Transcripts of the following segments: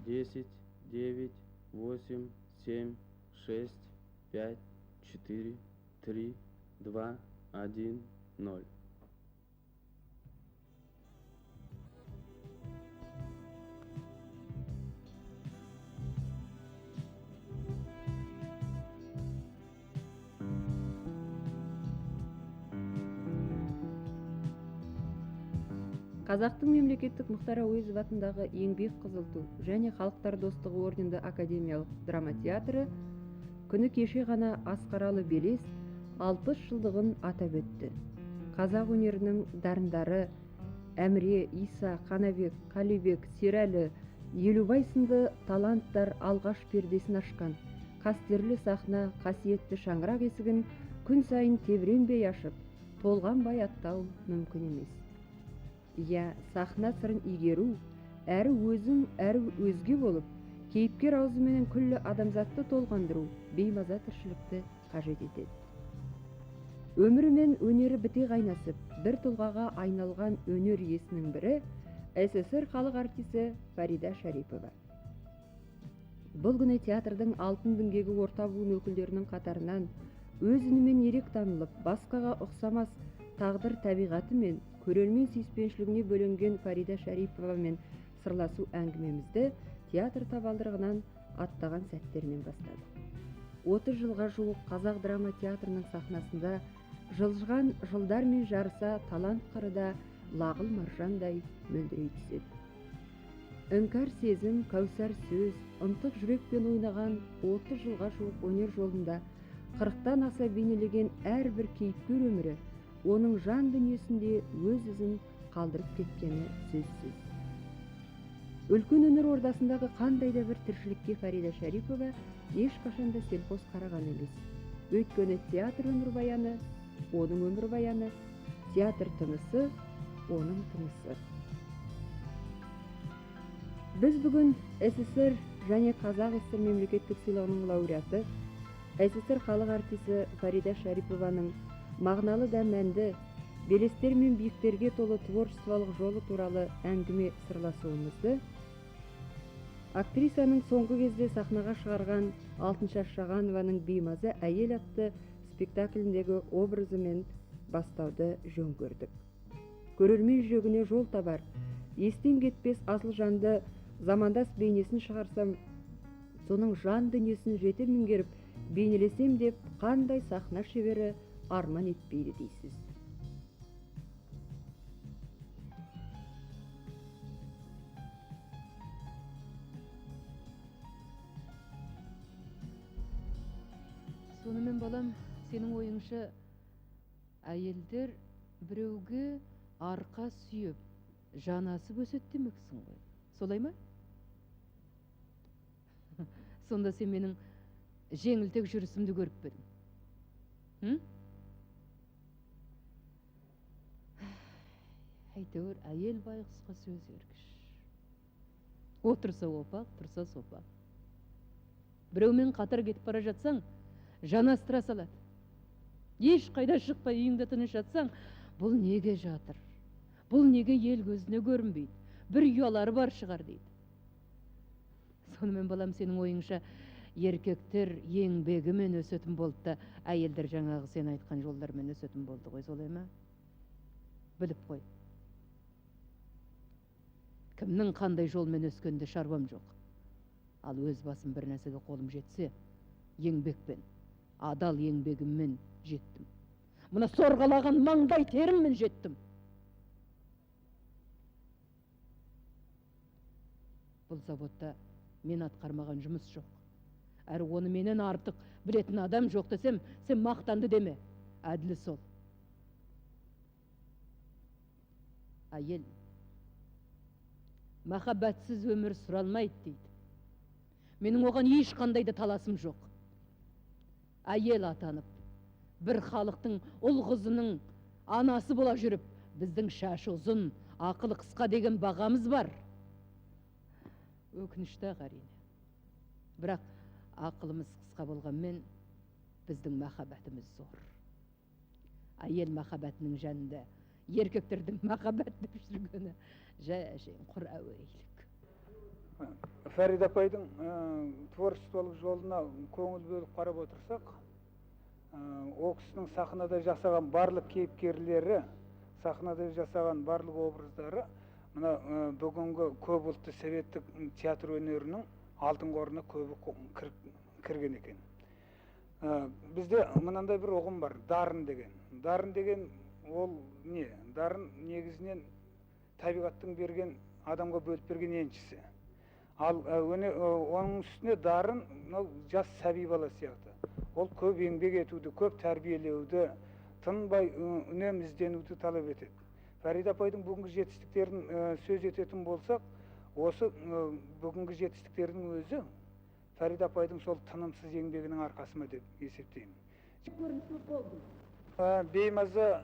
10, 9, 8, 7, 6, 5, 4, 3, 2, 1, 0. Қазақтың мемлекеттік Мұхтар Әуезов атындағы еңбек қызыл ту және халықтар достығы орденді академиялық драма театры күні кеше ғана Асқаралы Белес 60 жылдығын атап өтті. Қазақ өнерінің дарындары Әміре, Иса, Қанабек, Қалибек, Серәлі, Елубай сынды таланттар алғаш пердесін ашқан қастерлі сахна қасиетті шаңырақ есігін күн сайын тебіренбей ашып, толғанбай аттау мүмкін емес. Иә, сахна сырын игеру, әрі өзің, әрі өзге болып, кейіпкер аузыменен күллі адамзатты толғандыру беймаза тіршілікті қажет етеді. Өмірі мен өнері біте қайнасып, бір тұлғаға айналған өнер иесінің бірі СССР халық артисі Фарида Шарипова. Бұл күні театрдың алтын діңгегі орта буын өкілдерінің қатарынан өз үнімен ерек танылып, басқаға ұқсамас тағдыр табиғаты мен көрермен сүйіспеншілігіне бөленген Фарида Шариповамен сырласу әңгімемізді театр табалдырығынан аттаған сәттерінен бастадық. 30 жылға жуық қазақ драма театрының сахнасында жылжыған жылдармен жарыса талант қырыда лағыл маржандай мөлдірей түседі. Іңкәр сезім, кәусар сөз, ынтық жүрекпен ойнаған 30 жылға жуық өнер жолында 40-тан аса бейнелеген әрбір кейіпкер өмірі оның жан дүниесінде өз ізін қалдырып кеткені сөзсіз. Үлкен өнер ордасындағы қандай да бір тіршілікке Фарида Шарипова ешқашанда селқос қараған емес. Өйткені театр өмірбаяны, оның өмірбаяны, театр тынысы, оның тынысы. Біз бүгін СССР және Қазақ ССР мемлекеттік сыйлығының лауреаты, СССР халық артисі Фарида Шарипованың мағыналы да мәнді, белестер мен биіктерге толы творчестволық жолы туралы әңгіме сырласуымызды актрисаның соңғы кезде сахнаға шығарған Алтыншаш Шағанованың беймаза әйел атты спектакліндегі образымен бастауды жөн көрдік. Көрермен жүрегіне жол табар, естен кетпес асыл жанды замандас бейнесін шығарсам, соның жан дүниесін жете меңгеріп бейнелесем деп қандай сахна шебері арман етпейді дейсіз. Сонымен балам, сенің ойыңша әйелдер біреуге арқа сүйіп, жанасып өседі демексің ғой. Солай ма? Сонда сен менің жеңілтек жүрісімді көріп педің. Әйтеуір әйел байғұсқа сөз ергіш. Отырса опақ, тұрса сопақ. Біреумен қатар кетіп бара жатсаң, жанастыра салады. Еш қайда шықпай үйіңде тыныш жатсаң, бұл неге жатыр? Бұл неге ел көзіне көрінбейді? Бір ұялары бар шығар дейді. Сонымен балам, сенің ойыңша еркектер еңбегімен өсетін болды да, әйелдер жаңағы сен айтқан жолдармен өсетін болды ғой, солай ма? Біліп қой. Кімнің қандай жолмен өскенде шаруам жоқ. Ал өз басым бір нәрсеге қолым жетсе, еңбекпен, адал еңбегіммен жеттім. Мұна сорғалаған маңдай теріммен жеттім. Бұл заводта мен атқармаған жұмыс жоқ. Әрі оны менен артық білетін адам жоқ десем, сен мақтанды деме. Әділі сол. Әйел махаббатсыз өмір сүралмайды дейді. Менің оған ешқандай да таласым жоқ. Әйел атанып, бір халықтың ұл қызының анасы бола жүріп, біздің шашы ұзын, ақылы қысқа деген бағамыз бар. Өкінішті әрине. Бірақ ақылымыз қысқа болғанмен, біздің махаббатымыз зор. Әйел махаббатының жанында еркектердің махаббат деп жүргені жай құр әуейлік. Фарида апайдың творчестволық жолына көңіл бөліп қарап отырсақ, ол кісінің сахнада жасаған барлық кейіпкерлері, сахнада жасаған барлық образдары мына бүгінгі көпұлтты советтік театр өнерінің алтын қорына көбі кірген екен. Бізде мынандай бір ұғым бар, дарын деген. Дарын деген ол не? Дарын негізінен табиғаттың берген, адамға бөліп берген еншісі. Ал оның үстіне дарын жас сәби бала сияқты. Ол көп еңбек етуді, көп тәрбиелеуді, тынбай үнемі ізденуді талап етеді. Фарида апайдың бүгінгі жетістіктерін сөз ететін болсақ, осы бүгінгі жетістіктердің өзі Фарида апайдың сол тынымсыз еңбегінің арқасы ма деп есептеймін. Беймаза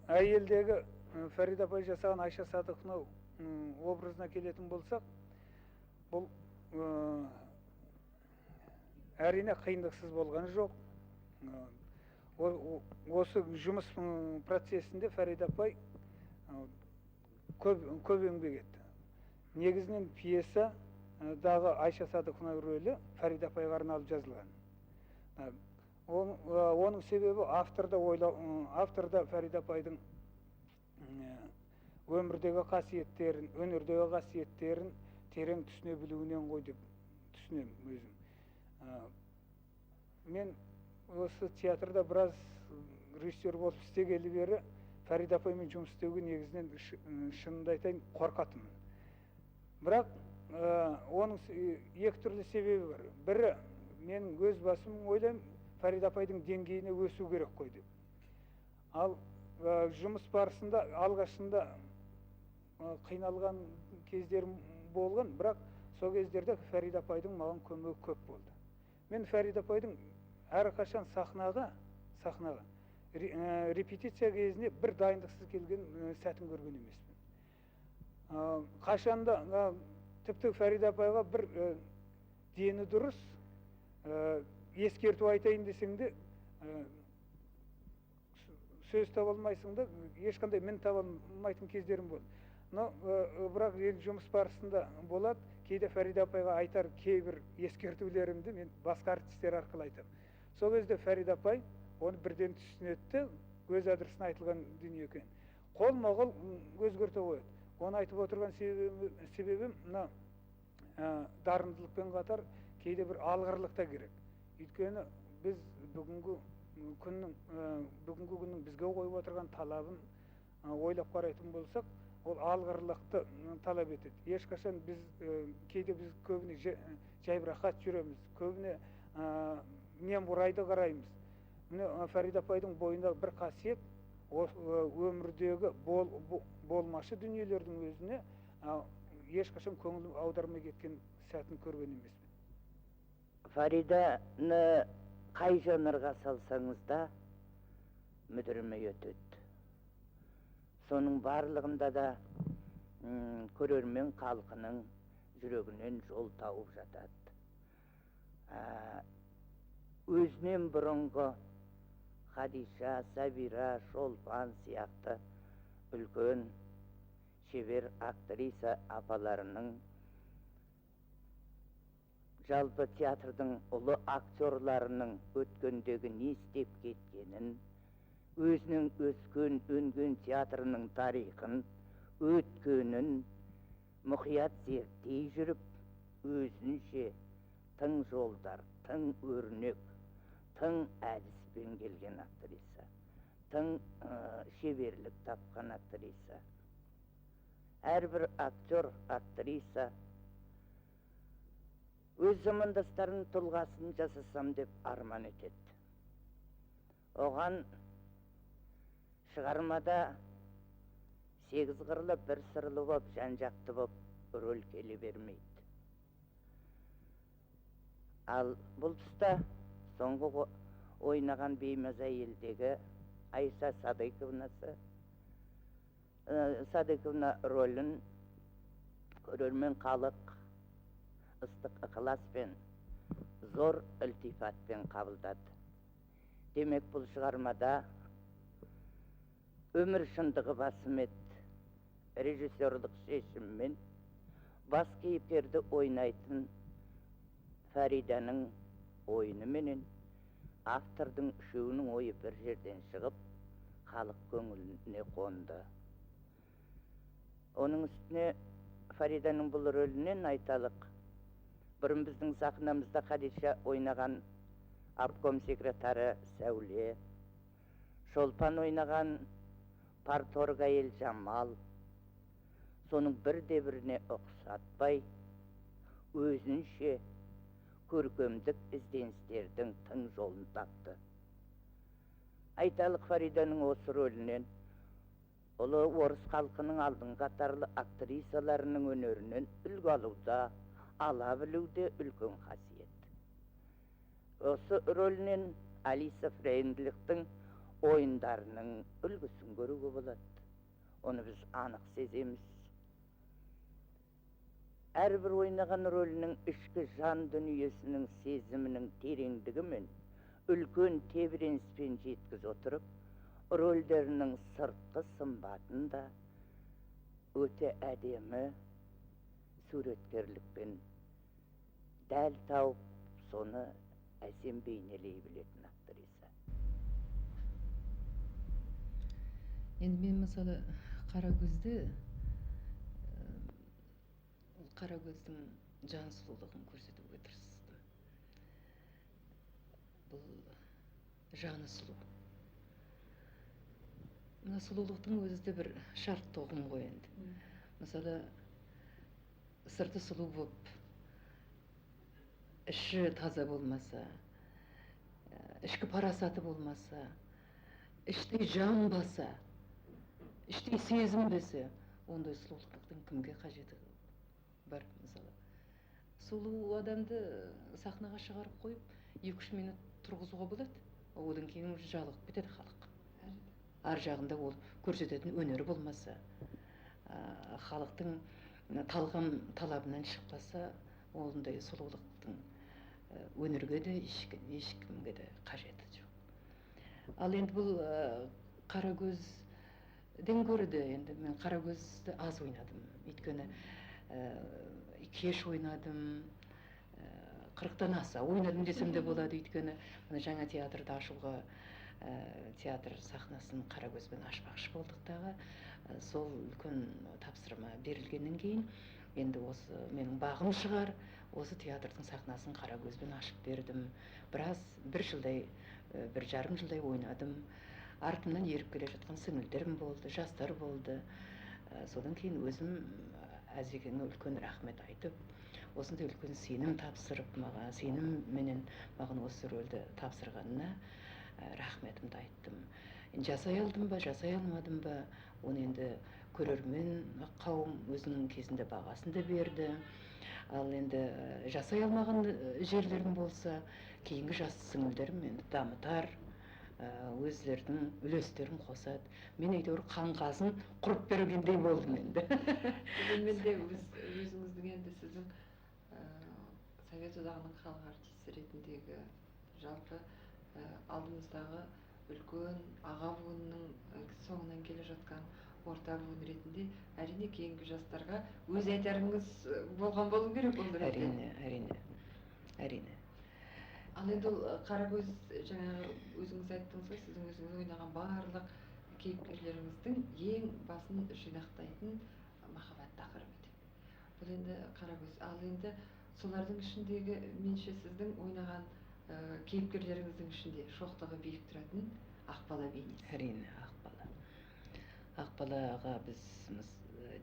әйелдегі Фарида апай жасаған Айша Садықовна образына келетін болсақ, бұл әрине қиындықсыз болған жоқ. Осы жұмыс процесінде Фарида апай көп еңбек етті. Негізінен пьесадағы Айша Садықовна рөлі Фарида апайға арналып жазылған. Оның себебі авторда Фарида апайдың өмірдегі қасиеттерін, өнердегі қасиеттерін терең түсіне білуінен ғой деп түсінемін өзім. Мен осы театрда біраз режиссер болып істегелі бері Фарида апаймен жұмыс істеуге негізінен шынымды айтайын қорқатынмын. Бірақ оның екі түрлі себебі бар. Бірі, мен өз басым ойлаймын, Фарида апайдың деңгейіне өсу керек қой деп. Ал жұмыс барысында алғашында қиналған кездерім болған, бірақ сол кездерде Фарида апайдың маған көмегі көп болды. Мен Фарида апайдың әрқашан сахнаға репетиция кезінде бір дайындықсыз келген сәтін көрген емеспін. Қашанда тіпті Фарида апайға бір дені дұрыс ескерту айтайын десең де сөз таба алмайсың да, ешқандай мін таба алмайтын кездерім болды. Бірақ жұмыс барысында болады, кейде Фарида апайға айтар кейбір ескертулерімді мен басқа артистер арқылы айтамын. Сол кезде Фарида апай оны бірден түсінетті, өз адресіне айтылған дүние екен. Қолма-қол өзгерте қояды. Оны айтып отырған себебім дарындылықпен қатар кейде бір алғырлық та керек. Өйткені біз бүгінгі күннің бізге қойып отырған талабын ойлап қарайтын болсақ, ол алғырлықты талап етеді. Ешқашан кейде біз көбіне жайбырақат жүреміз, көбіне немұрайды қараймыз. Фарида апайдың бойында бір қасиет, өмірдегі болмашы дүниелердің өзіне ешқашан көңіл аудармай кеткен сәтін көрген емеспін. Фариданы қай жанрға салсаңыз да мүдірмей өтеді. Соның барлығында да көрермен халқының жүрегінен жол тауып жатады. Өзінен бұрынғы Хадиша, Сабира, Шолпан сияқты үлкен шебер актриса апаларының, жалпы театрдың ұлы актерларының өткендегі не істеп кеткенін, өзінің өскен, өнген театрының тарихын, өткенін мұқият зерттей жүріп, өзінше тың жолдар, тың өрнек, тың әдіспен келген актриса, тың шеберлік тапқан актриса. Әрбір актер, актриса өз замандастарының тұлғасын жасасам деп арман етеді. Оған шығармада сегіз қырлы, бір сырлы боп, жан-жақты боп рөл келе бермейді. Ал бұл тұста соңғы ойнаған беймаза әйелдегі Айша Садықовна рөлін көрермен халық ыстық ықыласпен, зор ілтифатпен қабылдады. Демек, бұл шығармада өмір шындығы басым еді, режиссерлік шешіммен бас кейіпкерді ойнайтын Фариданың ойыны менен автордың үшеуінің ойы бір жерден шығып, халық көңіліне қонды. Оның үстіне Фариданың бұл рөлінен айталық. Бұрын біздің сахнамызда Хадиша ойнаған обком секретары Сәуле, Шолпан ойнаған парторг әйел Жамал, соның бірде-біріне ұқсатпай, өзінше көркемдік ізденістердің тың жолын тапты. Айталық, Фариданың осы рөлінен ұлы орыс халқының алдын қатарлы актрисаларының өнерінен үлгі алуда, ала білуде үлкен қасиет. Осы рөлінен Алиса Фрейндлихтің ойындарының үлгісін көруге болады. Оны біз анық сеземіз. Әрбір ойнаған рөлінің ішкі жан дүниесінің сезімінің тереңдігі мен үлкен тебіреніспен жеткіз отырып, рөлдерінің сыртқы сымбатын да өте әдемі суреткерлікпен дәл тауып, соны әсем бейнелей білетін актриса. Енді мен мысалы Қарагөздің жан сұлулығын көрсетуге тырыстым. Бұл жаны сұлу. Мына сұлулықтың өзі де бір шартты ұғым ғой енді. Мысалы, сырты сұлу болып, іші таза болмаса, ішкі парасаты болмаса, іштей жан баса, іштей сезінбесе, ондай сұлулықтың кімге қажеті бар? Мысалы, сұлу адамды сахнаға шығарып қойып, 2-3 минут тұрғызуға болады, одан кейін жалығып кетеді халық. Ар жағында ол көрсететін өнері болмаса, халықтың талғам талабынан шықпаса, ондай сұлулықтың өнерге де ешкімге де қажеті жоқ. Ал енді бұл Қарагөзден көрді. Енді мен Қарагөзді аз ойнадым. Өйткені кеш ойнадым, 40-тан аса ойнадым десем де болады. Өйткені жаңа театрды ашуға театр сахнасын Қарагөзбен ашпақшы болдық дағы. Сол үлкен тапсырма берілгеннен кейін, енді осы менің бағым шығар, осы театрдың сахнасын Қарагөзбен ашып бердім. Бір жарым жылдай ойнадым. Артымнан еріп келе жатқан сіңілдерім болды, жастар болды. Содан кейін өзім Әзекеңе үлкен рахмет айтып, осындай үлкен сенім тапсырып, сенім менен маған осы рөлді тапсырғанына рахметімді айттым. Жасай алдым ба, жасай алмадым ба, оны енді көрермен қауым өзінің кезінде бағасын да берді. Ал енді жасай алмаған жерлерім болса, кейінгі жас сіңілдерім енді дамытар, өздердің үлестерін қосады. Мен әйтеуір қаңқасын құрып бергендей болдым енді. Мен де өзіңіздің енді сіздің Совет одағының халық артисі ретіндегі жалпы алдымыздағы үлкен аға буынның соңынан келе жатқан орта буын ретінде әрине кейінгі жастарға өз айтарыңыз болған болу керек ол ретте. Әрине. Ал енді Қарагөз, жаңағы өзіңіз айттыңыз ғой, сіздің өзіңіз ойнаған барлық кейіпкерлеріңіздің ең басын жинақтайтын махаббат тақырыбы. Бұл енді Қарагөз. Ал енді солардың ішіндегі менше сіздің ойнаған кейіпкерлеріңіздің ішінде шоқтығы биік тұратын Ақбала бейнесі. Әрине, Ақбалаға біз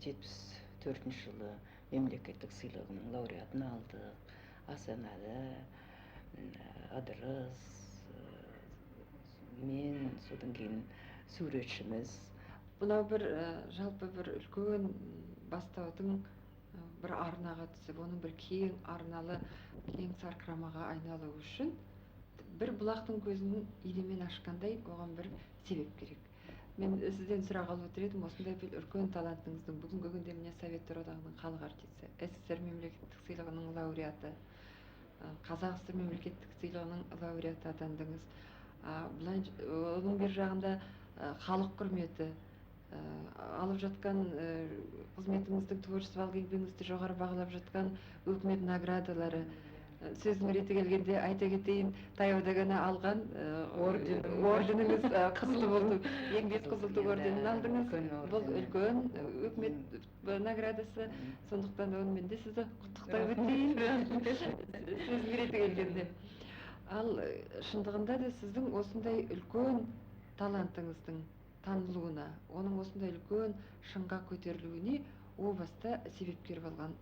74 жылы мемлекеттік сыйлығының лауреатын алдық. Асаналы, Адырыс, мен, содан кейін суретшіміз. Бұнау бір жалпы бір үлкен бастаудың бір арнаға түсіп, оның бір кең арналы, кең сарқырамаға айналу үшін бір бұлақтың көзін идемен ашқандай оған бір себеп керек. Мен сізден сұрағалы отыр едім, осындай бір үлкен талантыңыздың бүгінгі күнде міне Советтер одағының халық артисі, СССР мемлекеттік сыйлығының лауреаты, Қазақ ССР мемлекеттік сыйлығының лауреаты атандыңыз. Оның бір жағында халық құрметі, алып жатқан қызметіңіздің творчестволық еңбегіңізді жоғары бағалап жатқан өкімет наградалары, сөздің реті келгенде айта кетейін, таяуда ғана алған орденіңіз қызыл болды, еңбек қызыл ту орденін алдыңыз. Бұл үлкен өкімет наградасы, сондықтан онымен де сізді құттықтап өтейін, сөздің реті келгенде. Ал шындығында да сіздің осындай үлкен талантыңыздың танылуына, оның осындай үлкен шыңға көтерілуіне о баста себепкер болған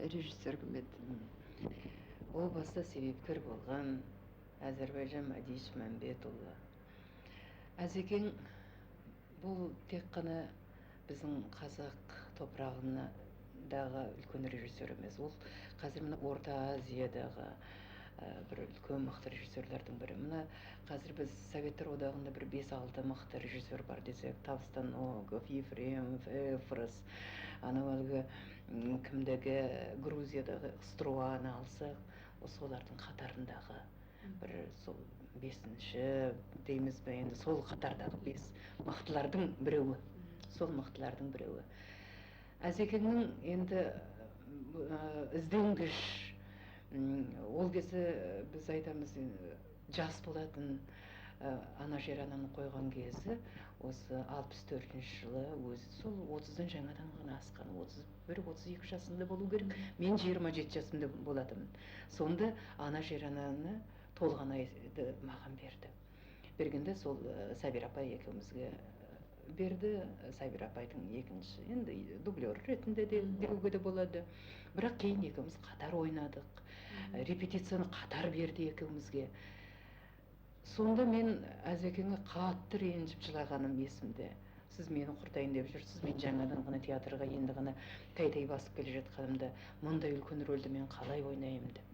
режиссер кім еді? О баста себепкер болған Әзірбайжан Мадиш Мәмбетұлы. Әзекең бұл тек қана біздің қазақ топырағындағы үлкен режиссер емес. Ол қазір мына Орта Азиядағы бір үлкен мықты режиссерлердің бірі. Мына қазір біз Советтер одағында бір 5-6 мықты режиссер бар десек, Тавстаногов, Ефремов, Эфрос, анау әлгі кімдегі Грузиядағы Струаны алсақ, солардың қатарындағы бір сол 5-ші дейміз бе, енді сол қатардағы 5 мықтылардың біреуі. Сол мықтылардың біреуі. Әзекеңнің енді ізденгіш, ол кезде біз айтамыз, жас болатын ана жер ананы қойған кезі осы 64 жылы, өзі сол 30-дан жаңадан ғана асқан, 31-32 жасында болу керек. Мен 27 жасымда болатымын. Сонда ана жер ананы толғанайды маған берді. Бергенде сол Сабир апай екеумізге берді. Сабир апайдың екінші, енді дублер ретінде де деуге де болады. Бірақ кейін екеуміз қатар ойнадық. Репетицияны қатар берді екеумізге. Сонда мен Әзекеңе қатты ренжіп жылағаным есімде. Сіз мені құртайын деп жүрсіз, мен жаңадан ғана театрға енді ғана тәй-тәй басып келе жатқанымда, мұндай үлкен рөлді мен қалай ойнаймын деп.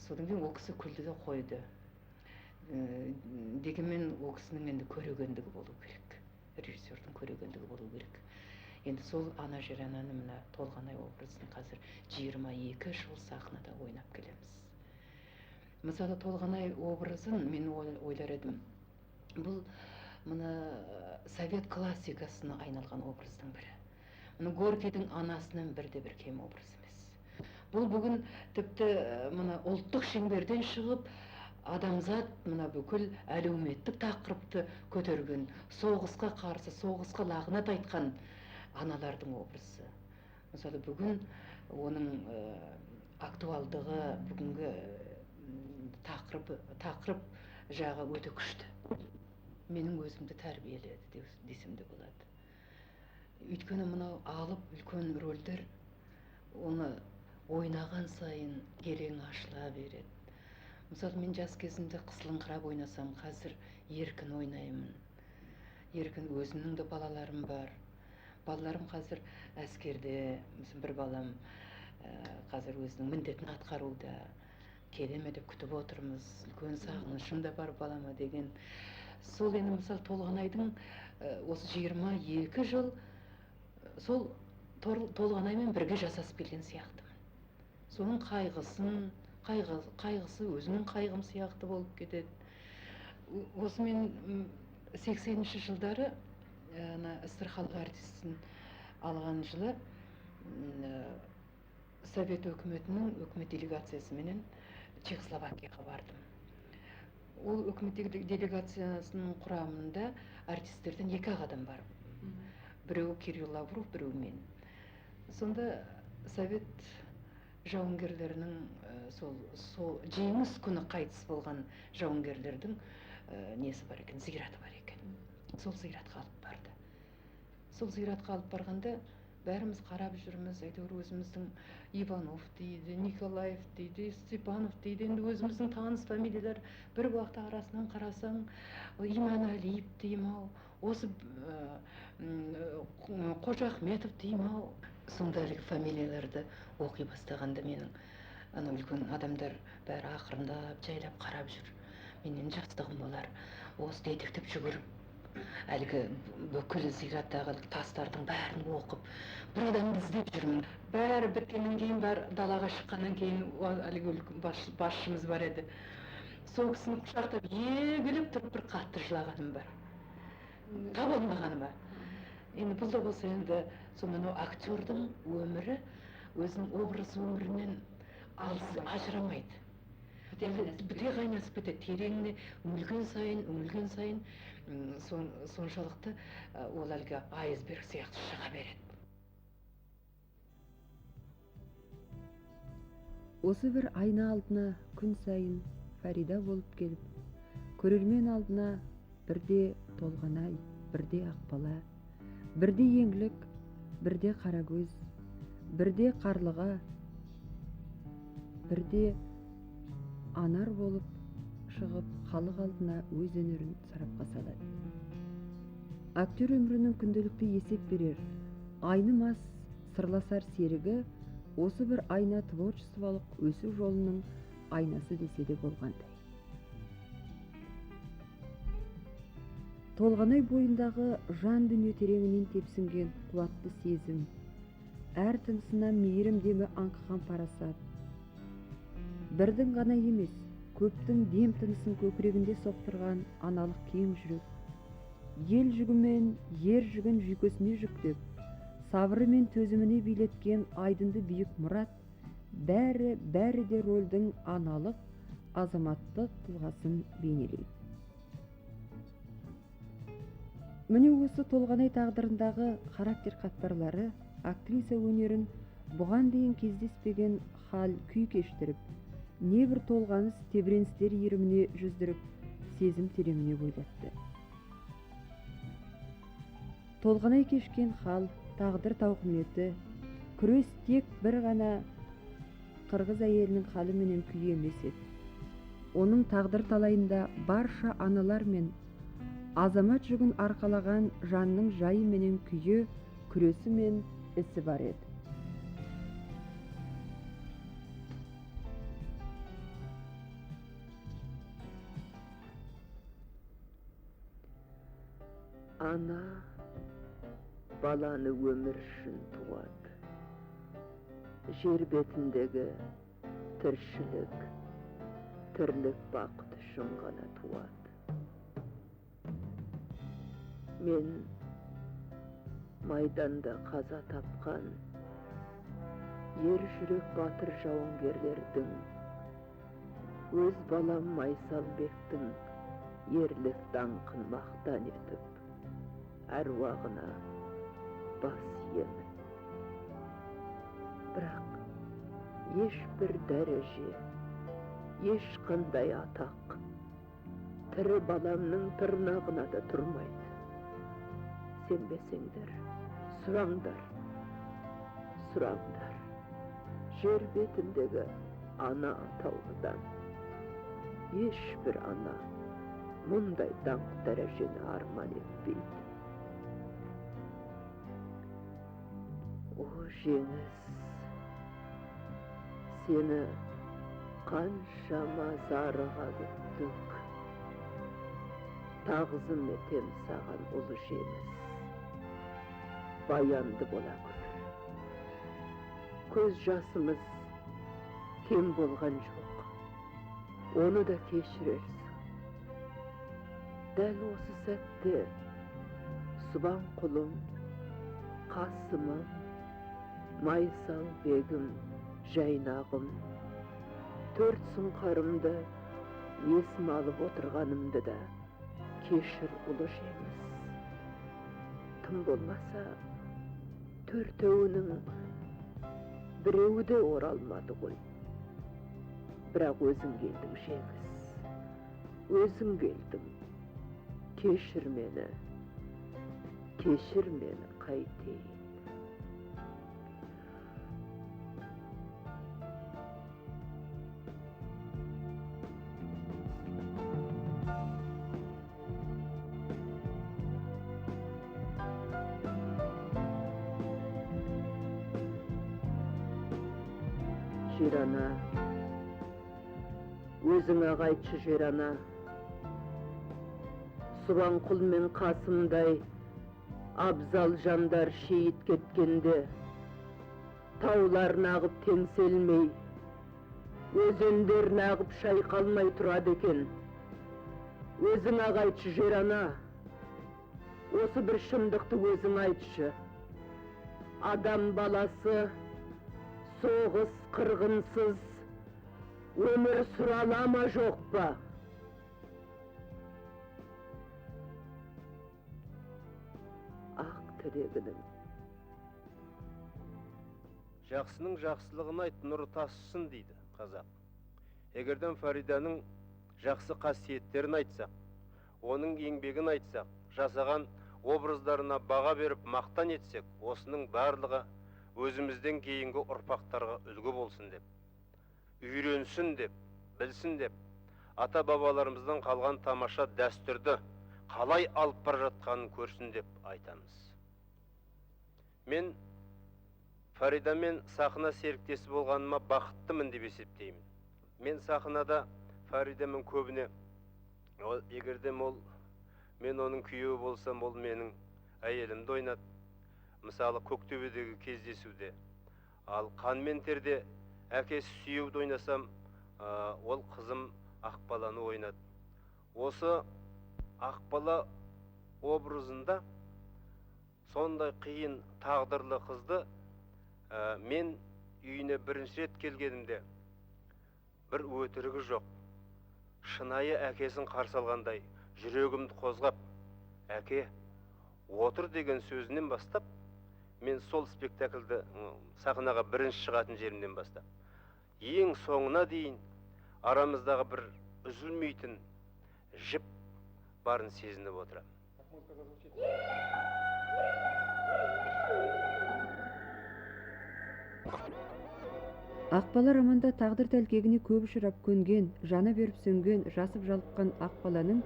Содан кейін ол кісі күлді де қойды. Дегенмен ол кісінің енді көрегендігі болу керек. Режиссердің көрегендігі болу керек. Енді сол ана жер ананы мына Толғанай образын қазір 22 жыл сахнада ойнап келеміз. Мысалы Толғанай образын мен ойлар едім, бұл мына совет классикасына айналған образдың бірі. Мына Горкийдің анасынан бірде-бір кем образ емес. Бұл бүгін тіпті мына ұлттық шеңберден шығып, адамзат мына бүкіл әлеуметтік тақырыпты көтерген, соғысқа қарсы, соғысқа лағнат айтқан аналардың образы. Мысалы бүгін оның актуалдығы, бүгінгі тақырып жағы өте күшті. Менің өзімді тәрбиеледі десем де болады. Өйткені мынау алып үлкен рөлдер, оны ойнаған сайын терең ашыла береді. Мысалы мен жас кезімде қысылыңқырап ойнасам, қазір еркін ойнаймын. Еркін, өзімнің де балаларым бар. Балаларым қазір әскерде, бір балам қазір өзінің міндетін атқаруда, келеме деп күтіп отырмыз, үлкен сағынышым да бар балама деген. Сол енді мысалы Толғанайдың осы 22 жыл сол Толғанаймен бірге жасасып келген сияқтымын. Соның қайғысы өзімнің қайғым сияқты болып кетеді. Осы мен 80-ші жылдары СССР халық артистін алған жылы Совет өкіметінің өкімет делегациясыменен Чехословакияға бардым. Ол өкімет делегациясының құрамында артистерден 2 адам бар. Біреуі Кирилл Лавров, біреуі мен. Сонда Совет жауынгерлерінің сол жеңіс күні қайтыс болған жауынгерлердің несі бар екен, зираты бар екен. Сол зиратқа алып барды. Сол зиратқа алып барғанда бәріміз қарап жүрміз, әйтеуір өзіміздің Иванов дейді, Николаев дейді, Степанов дейді, енді өзіміздің таныс фамилиялар. Бір уақытта арасынан қарасаң, Иманалиев деймау, осы Қожа Ахметов деймау. Сонда әлгі фамилияларды оқи бастағанда менің үлкен адамдар бәрі ақырындап, жайлап қарап жүр. Менен жастығым болар. Осы детектеп жүгіріп, әлгі бүкіл зираттағы тастардың бәрін оқып, бір адамды іздеп жүрмін. Бәрі біткеннен кейін, далаға шыққаннан кейін әлгі басшымыз бар еді. Сол кісіні құшақтап егіліп тұрып бір қатты жылағаным бар. Таба алмағаныма. Енді бұл да болса енді сонымен актердің өмірі өзінің образ өмірінен ажырамайды. Біте қайнасып кетеді, тереңіне үңілген сайын соншалықты ол әлгі айсберг сияқты шыға береді. Осы бір айна алдына күн сайын Фарида болып келіп, көрермен алдына бірде Толғанай, бірде Ақбала, бірде Еңлік, бірде Қарагөз, бірде Қарлыға, бірде Анар болып шығып, халық алдына өз өнерін сарапқа салады. Актер өмірінің күнделікті есеп берер, айнымас сырласар серігі осы бір айна творчестволық өсу жолының айнасы десе де болғандай. Толғанай бойындағы жан дүние тереңінен тепсінген қуатты сезім, әр тынысына мейірім демі аңқыған парасат, бірдің ғана емес, көптің дем тынысын көкірегінде соқтырған аналық кең жүрек, ел жүгімен ер жүгін жүйкесіне жүктеп, сабыры мен төзіміне билеткен айдынды биік мұрат, бәрі де рөлдің аналық, азаматтық тұлғасын бейнелейді. Міне осы Толғанай тағдырындағы характер қатпарлары актриса өнерін бұған дейін кездеспеген хал күй кештіріп, небір толғаныс тебіреністер иіріміне жүздіріп, сезім тереңіне бойлатты. Толғанай кешкен хал, тағдыр тауқыметі, күрес тек бір ғана қырғыз әйелінің халы менен күйі емес еді. Оның тағдыр талайында барша аналар мен азамат жүгін арқалаған жанның жайы менен күйі, күресі мен ісі бар еді. Ана баланы өмір үшін туады. Жер бетіндегі тіршілік, тірлік бақыт үшін ғана туады. Мен майданда қаза тапқан ер жүрек батыр жауынгерлердің, өз балам Майсалбектің ерлік даңқын мақтан етіп, әруағына бас иемін. Бірақ ешбір дәреже, ешқандай атақ тірі баламның тырнағына да тұрмайды. Сенбесеңдер, сұраңдар. Жер бетіндегі ана атаулыдан ешбір ана мұндай даңқ дәрежені арман етпейді. О жеңіс, сені қаншама зарыға күттік. Тағзым етем саған ұлы жеңіс. Баянды бола көр. Көз жасымыз кем болған жоқ. Оны да кешірерсің. Дәл осы сәтте Субанқұлым, Қасымым, Майсалбегім, Жайнағым, төрт сұңқарымды есім алып отырғанымды да кешір ұлы жеңіс. Тым болмаса, төртеуінің біреуі де оралмады ғой. Бірақ өзің келдің жеңіс. Өзің келдің. Кешір мені қайтейін. Жерана, өзің ағайтшы Жерана. Субанқұл мен Қасымдай абзал жандар шейіт кеткенде, таулар нағып теңселмей, өзендер нағып шайқалмай тұрады екен. Өзің ағайтшы Жерана, Осы бір шындықты өзің айтшы. Адам баласы соғыс қырғынсыз өмір сүре ала ма жоқ па? Ақ тілегінің. Жақсының жақсылығын айт, нұры тасысын дейді қазақ. Егерден Фариданың жақсы қасиеттерін айтсақ, оның еңбегін айтсақ, жасаған образдарына баға беріп мақтан етсек, осының барлығы өзімізден кейінгі ұрпақтарға үлгі болсын деп, үйренсін деп, білсін деп, ата бабаларымыздан қалған тамаша дәстүрді қалай алып бара жатқанын көрсін деп айтамыз. Мен Фаридамен сахна серіктесі болғаныма бақыттымын деп есептеймін. Мен сахнада Фаридамен көбіне, егердем мен оның күйеуі болсам, ол менің әйелімді ойнады. Мысалы, Көктөбедегі кездесуде. Ал Қан мен терде әкесі Сүйеуді ойнасам, ол қызым Ақбаланы ойнады. Осы Ақбала образында сондай қиын тағдырлы қызды мен үйіне бірінші рет келгенімде бір өтірігі жоқ. Шынайы әкесін қарсы алғандай жүрегімді қозғап, әке, отыр деген сөзінен бастап, мен сол спектакльді сахнаға бірінші шығатын жерімнен бастап, ең соңына дейін арамыздағы бір үзілмейтін жіп барын сезініп отырам. Ақбала романда тағдыр тәлкегіне көп ұшырап көнген, жаны беріп сөнген, жасып жалыққан Ақбаланың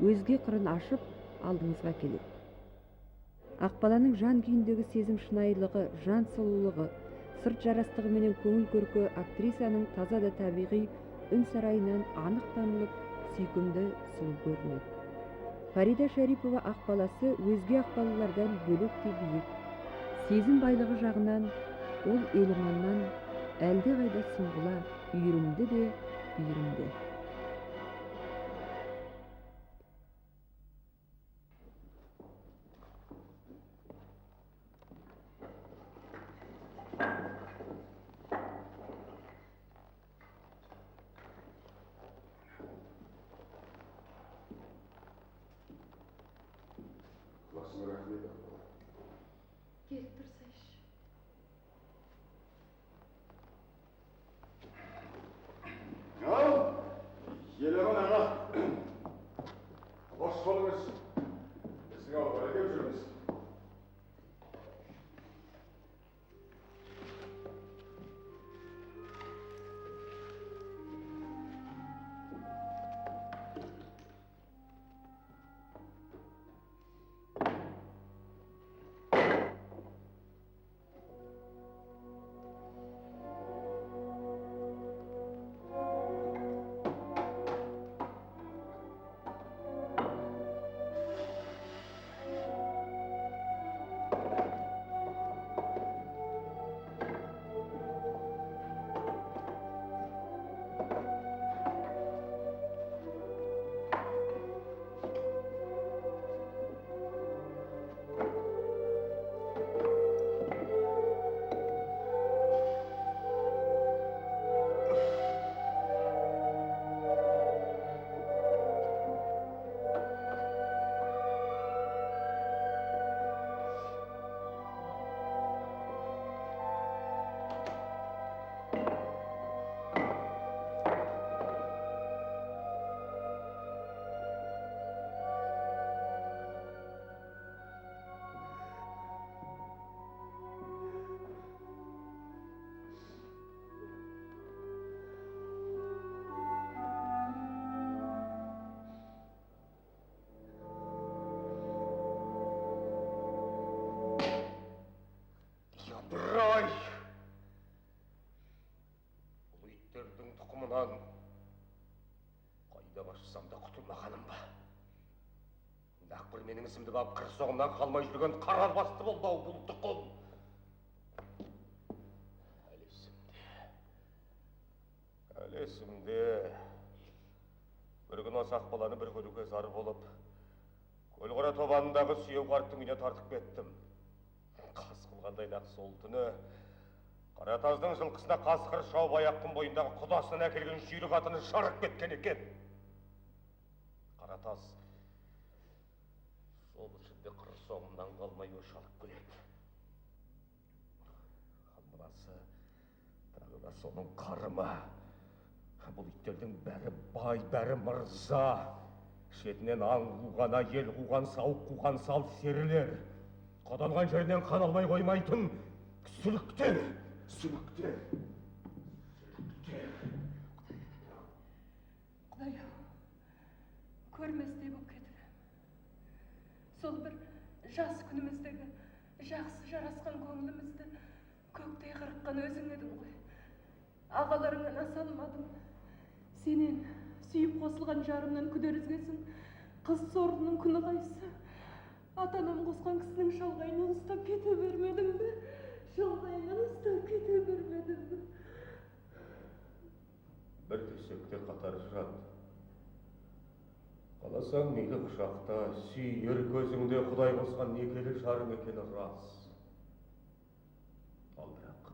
өзге қырын ашып алдыңызға келеді. Ақбаланың жан күйіндегі сезім шынайылығы, жан сұлулығы, сырт жарастығы менен көңіл көркі актрисаның таза да табиғи үн сарайынан анық танылып, сүйкімді сұлу көрінеді. Фарида Шарипова Ақбаласы өзге Ақбалалардан бөлек те биік. Сезім байлығы жағынан ол еліманнан әлде қайда сұңғыла, үйірімді де үйірімді. Келіп тұрсайшы. Елемін аға, қош болыңыз. Біздің ауылға келіп жүрміз. Япыр-ай! Бұл иттердің тұқымынан қайда бассам да құтылмағаным ба? Нақ бір менің ісімді бап қыр соғымнан қалмай жүрген қара басты болды-ау бұл тұқым. Әлі есімде. Бір күн осы Ақбаланы бір көруге зар болып, Көлқара тобанындағы сүйеу қарттың үйіне тартып кеттім. Қас қылғандай нақ сол түні Қаратаздың жылқысына қасқыр шауып аяқтың бойындағы құдасынан әкелген жүйрік атыны жарып кеткен екен. Қаратаз сол ішінде қыр соңымнан қалмай өш алып келеді. Мынасы, тағы да соның қарымы. Бұл иттердің бәрі бай, бәрі мырза. Шетінен аң қуғана, ел қуған, сауық қуған сал серілер. Қадалған жерінен қан алмай қоймайтын сүліктер. Сүліктер. Құдай-ау, көрместей болып кетіп. Сол бір жас күніміздегі жақсы жарасқан көңілімізді көктей қырыққан өзің едің ғой. Ағаларыңнан аса алмадым. Сенен сүйіп қосылған жарымнан күдер үзгесін. Қыз сорының күні қайсы. Атанам қосқан кісінің шалғайынан ұстап кете бермедім бе? Шалғайынан ұстап кете бермедім бе? Бір төсекте қатар жат. Қаласаң мейлі құшақта, сүйер көзіңде Құдай қосқан некелі жарың екені рас. Ал бірақ,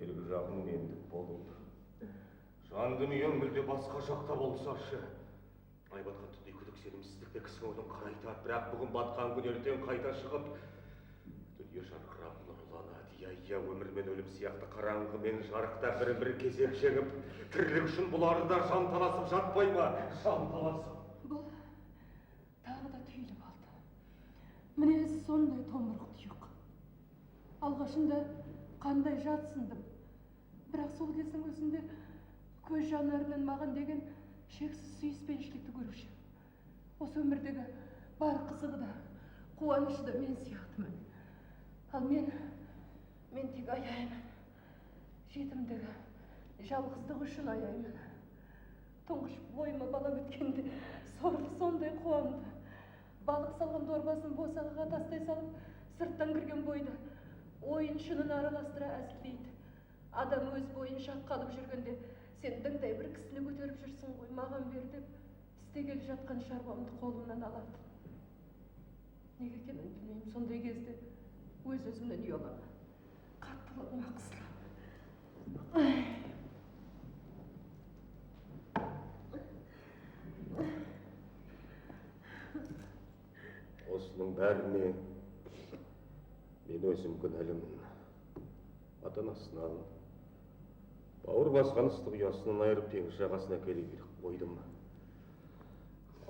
бергі жағың мендік болып, жан дүниең мүлде басқа жақта болсашы. Ай батқан түнде күдік сенімсіздікте кісі ойдың қарайтар, бірақ бүгін батқан күн ертең қайта шығып, дүние жарқырап нұрланады. Иә, өмір мен өлім сияқты қараңғы мен жарықта бір кезек жеңіп, тірлік үшін бұлары да жан таласып жатпай ма? Жан таласып. Бұл тағы да түйіліп алды. Мінез сондай томырық тұйық. Алғашында қандай жатсындым. Бірақ сол кездің өзінде көз жанарынан маған деген шексіз сүйіспеншілікті көруші. Осы өмірдегі бар қызығы да, қуанышы да мен сияқтымын. Ал мен тек аяймын. Жетімдігі, жалғыздығы үшін аяймын. Тұңғыш бойыма бала өткенде сорлы сондай қуанды. Балық салған дорбасын босағаға тастай салып, сырттан кірген бойда ойын шынын араластыра әзілдейді. Адам өз бойын шаққалып жүргенде, сен дыңдай бір кісіні көтеріп жүрсің ғой, маған бер деп, істегелі жатқан шаруамды қолымнан алады. Неге екенін білмеймін, сондай кезде өз-өзімнен ұяламын. Қаттылығыма қысыламын. Осының бәріне мен өзім кінәлімін. Ата-анасынан, бауыр басқан ыстық ұясынан айырып теңіз жағасына келе беріп қойдым.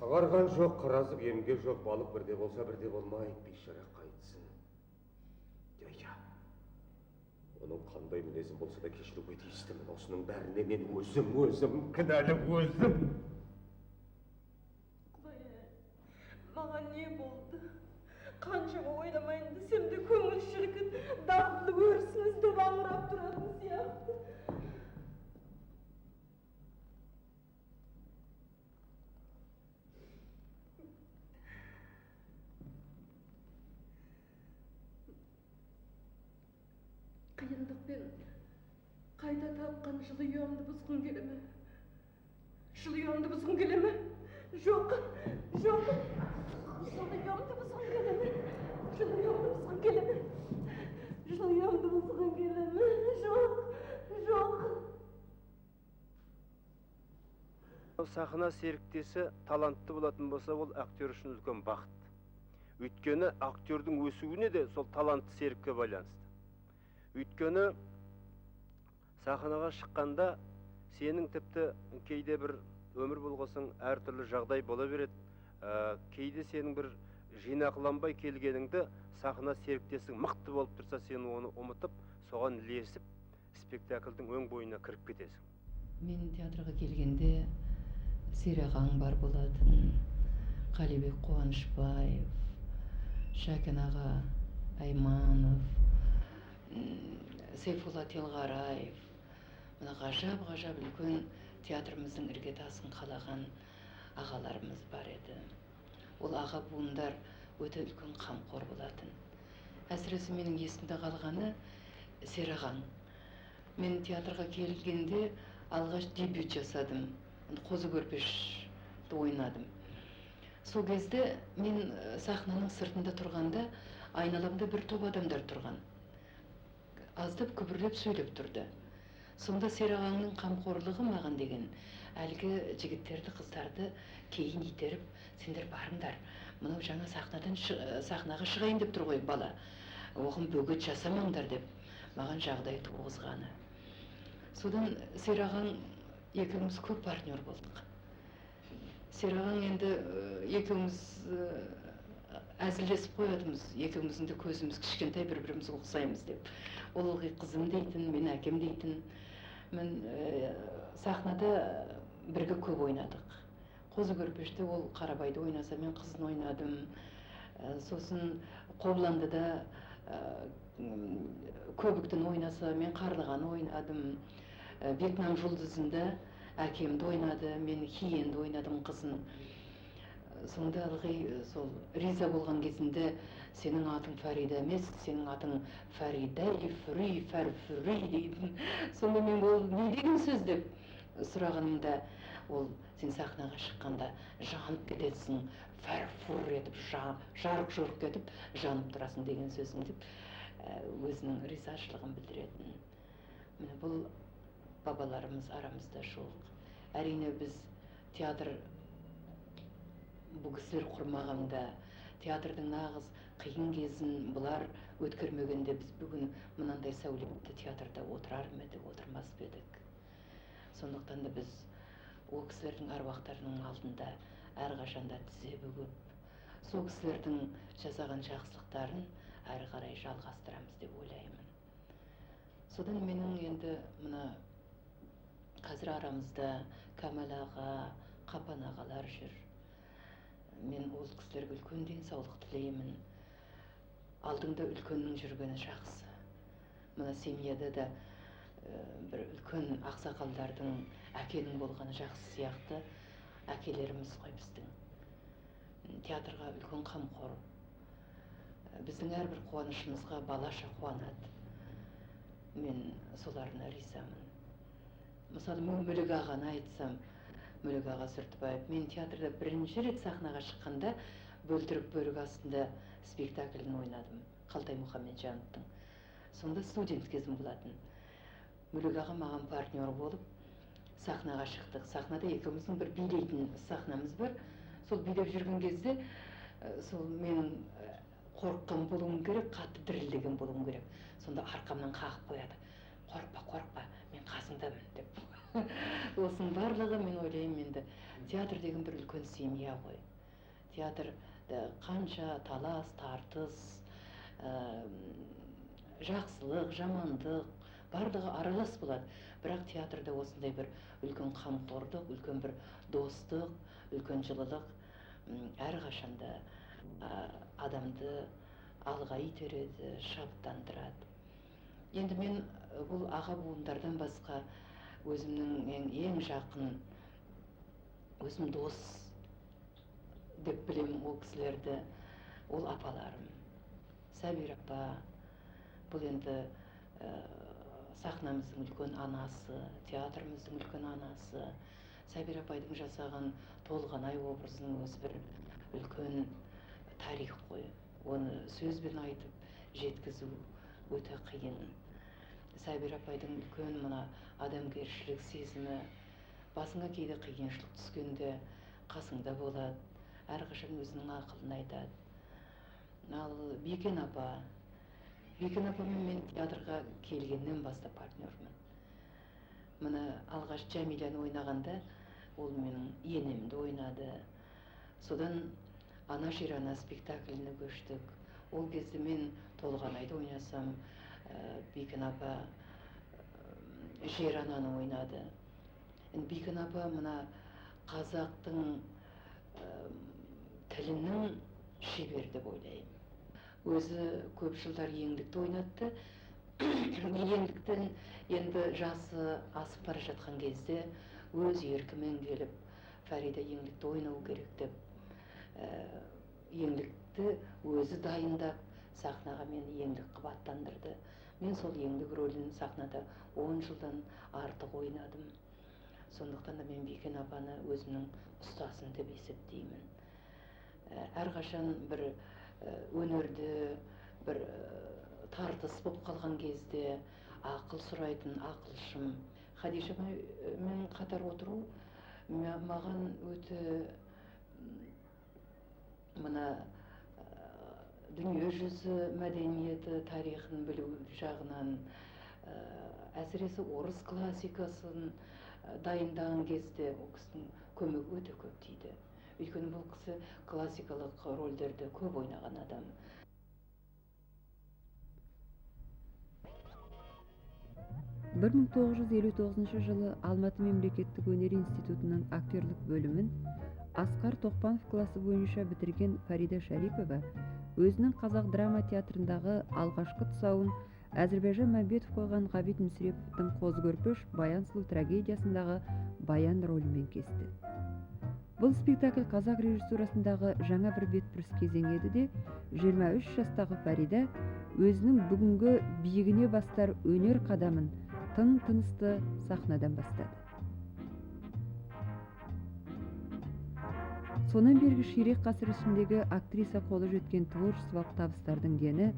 Ағарған жоқ, қаразып емге жоқ, балық бірде болса бірде болмайды, бейшара қайтсын. Я, оның қандай мінезім болса да кешіруге тиістімін. Осының бәріне мен өзім кінәлі өзім. Құдай, маған не болды? Қаншама ойламайын десем де көңіл шіркін, дағдылы өрісіңіз деп аңырап тұратын сияқты. Қиындықпен қайта тапқан жылы ұямды бұзғың келе ме? Жылы ұямды бұзғың келе ме? Жоқ. Жылы ұямды бұзғың келе ме? Жылы ұямды бұзғың келе ме? Жылы ұямды бұзғың келе ме? Жоқ. Сахна серіктесі талантты болатын болса, ол актер үшін үлкен бақыт. Өйткені актердің өсуіне де сол талантты серікке байланысты. Өйткені сахнаға шыққанда сенің тіпті кейде бір өмір болғасын әртүрлі жағдай бола береді. Кейде сенің бір жинақланбай келгеніңді сахна серіктесің мықты болып тұрса, сен оны ұмытып, соған ілесіп, спектакльдің өң бойына кіріп кетесің. Мен театрға келгенде Серағаң бар болатын, Қалибек Қуанышбаев, Шәкен аға, Айманов, Сейфулла Телғараев, мына ғажап үлкен театрымыздың іргетасын қалаған ағаларымыз бар еді. Ол аға буындар өте үлкен қамқор болатын. Әсіресе менің есімде қалғаны Серағаң. Мен театрға келгенде алғаш дебют жасадым. Қозы көрпешті ойнадым. Сол кезде мен сахнаның сыртында тұрғанда айналамда бір топ адамдар тұрған. Аздап күбірлеп сөйлеп тұрды. Сонда Серағаңның қамқорлығы маған деген әлгі жігіттерді, қыздарды кейін итеріп, сендер барыңдар, мынау жаңа сахнаға шығайын деп тұр ғой бала, оғын бөгет жасамаңдар деп маған жағдай туғызғаны. Содан Серағаң екеуміз көп партнер болдық. Серағаң енді екеуміз әзілдесіп қоятымыз, екеуміздің де көзіміз кішкентай, бір-бірімізге ұқсаймыз деп. Ол ылғи қызым дейтін, мен әкем дейтін. Мен сахнада бірге көп ойнадық. Қозы көрпеште ол Қарабайды ойнаса, мен қызын ойнадым. Сосын Қобландыда Көбіктің ойнаса, мен Қарлығаны ойнадым. Бекнам жұлдызында әкемді ойнады, мен Хиенді ойнадым қызын. Сонда ылғи сол риза болған кезінде сенің атың Фарида емес, сенің атың Фарида, Фүри, Фәрфүри дейтін. Сонда мен ол не деген сөз деп сұрағанымда, ол сен сахнаға шыққанда жанып кетесің, фәрфүр етіп, жарық-жұрық кетіп, жанып тұрасың деген сөзің деп өзінің ризашылығын білдіретін. Міне бұл бабаларымыз арамызда жоқ. Әрине біз театр бұл кісілер құрмағанда, театрдың нағыз қиын кезін бұлар өткермегенде біз бүгін мынандай сәулетті театрда отырар ма едік, отырмас па едік. Сондықтан да біз ол кісілердің аруақтарының алдында әрқашанда тізе бүгіп, сол кісілердің жасаған жақсылықтарын әрі қарай жалғастырамыз деп ойлаймын. Содан менің енді мына қазір арамызда Кәмәл аға, Қапан ағалар жүр. Мен ол кісілерге үлкен денсаулық тілеймін. Алдыңда үлкеннің жүргені жақсы. Мына семьяда да бір үлкен ақсақалдардың әкенің болғаны жақсы сияқты. Әкелеріміз ғой біздің. Театрға үлкен қамқор. Біздің әрбір қуанышымызға балаша қуанады. Мен соларына ризамын. Мысалы, Мөлік ағаны айтсам, Мөлік аға Сүртібаев, мен театрда бірінші рет сахнаға шыққанда Бөлтірік бөрік астында спектаклін ойнадым, Қалтай Мұхамеджановтың. Сонда студент кезім болатын. Мөлік аға маған партнер болып сахнаға шықтық. Сахнада екеуміздің бір билейтін сахнамыз бар. Сол билеп жүрген кезде сол менің қорыққан болуым керек, қатты дірілдеген болуым керек. Сонда арқамнан қағып қояды. Қорықпа, қорықпа, мен қасыңдамын деп. Осының барлығы мен ойлаймын, енді театр деген бір үлкен семья ғой. Театрда қанша талас, тартыс, жақсылық, жамандық, барлығы аралас болады. Бірақ театрда осындай бір үлкен қамқорлық, үлкен бір достық, үлкен жылылық әрқашанда адамды алға итереді, шабыттандырады. Енді мен бұл аға буындардан басқа өзімнің ең жақын, өзім дос деп білемін ол кісілерді, ол апаларым. Сәбир апа, бұл енді сахнамыздың үлкен анасы, театрымыздың үлкен анасы. Сәбир апайдың жасаған Толғанай образының өзі бір үлкен тарих қой. Оны сөзбен айтып жеткізу өте қиын. Сәбир апайдың үлкен мына адамгершілік сезімі, басыңа кейде қиыншылық түскенде қасыңда болады, әрқашан өзінің ақылын айтады. Ал Бекен апамен мен театрға келгеннен бастап партнермін. Мына алғаш Жәмиляны ойнағанда ол менің енемді ойнады. Содан Ана жер ана спектакліне көштік. Ол кезде мен Толғанайды ойнасам, Бекен апа жер ананы ойнады. Бекен апа мына қазақтың тілінің шебері деп ойлаймын. Өзі көп жылдар еңлікті ойнатты. Еңліктен енді жасы асып бара жатқан кезде өз еркімен келіп, Фарида еңлікті ойнау керек деп, еңлікті өзі дайындап, сахнаға мені еңлік қабаттандырды. Мен сол еңлік рөлін сахнада 10 жылдан артық ойнадым. Сондықтан да мен Бекен апаны өзімнің ұстазым деп есептеймін. әрқашан бір өнерде бір тартыс болып қалған кезде ақыл сұрайтын ақылшым Хадишамен қатар отыру маған өте мына дүниежүзі мәдениеті тарихын білу жағынан әсіресе орыс классикасын дайындаған кезде ол кісінің көмегі өте көп тиді. Өйткені бұл кісі классикалық рөлдерді көп ойнаған адам. бір 1959 жылы Алматы мемлекеттік өнер институтының актерлік бөлімін Асқар Тоқпанов класы бойынша бітірген Фарида Шарипова өзінің қазақ драма театрындағы алғашқы тұсауын Әзірбайжан Мәмбетов қойған Ғабит Мүсіреповтің Қозы-көрпеш Баян сұлу трагедиясындағы Баян рөлімен кесті. Бұл спектакль қазақ режиссурасындағы жаңа бір бетбұрыс кезең еді де, 23 жастағы Фарида өзінің бүгінгі биігіне бастар өнер қадамын тың-тынысты сахнадан бастады. Сонан бергі ширек ғасыр ішіндегі актриса қолы жеткен творчестволық табыстардың дені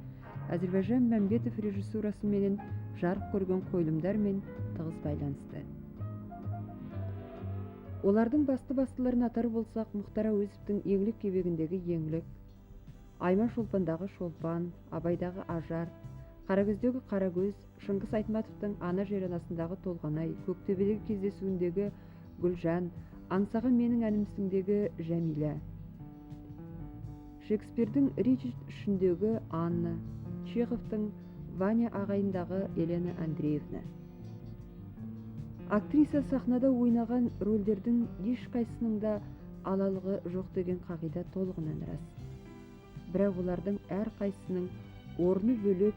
Әзірбайжан Мәмбетов режиссурасы менен жарық көрген қойылымдармен тығыз байланысты. Олардың басты-бастыларын атар болсақ, Мұхтар Әуезовтің Еңлік кебегіндегі Еңлік, Айман Шолпандағы Шолпан, Абайдағы Ажар, Қарагөздегі Қарагөз, Шыңғыс Айтматовтың Ана жер анасындағы Толғанай, Көктөбедегі кездесуіндегі Гүлжан, Аңсаған менің әнімсіңдегі Жәмила, Шекспирдің Ричард үшіндегі Анна, Чеховтың Ваня ағайындағы Елена Андреевна. Актриса сахнада ойнаған рөлдердің ешқайсының да алалығы жоқ деген қағида толығынан рас. Бірақ олардың әр қайсының орны бөлек,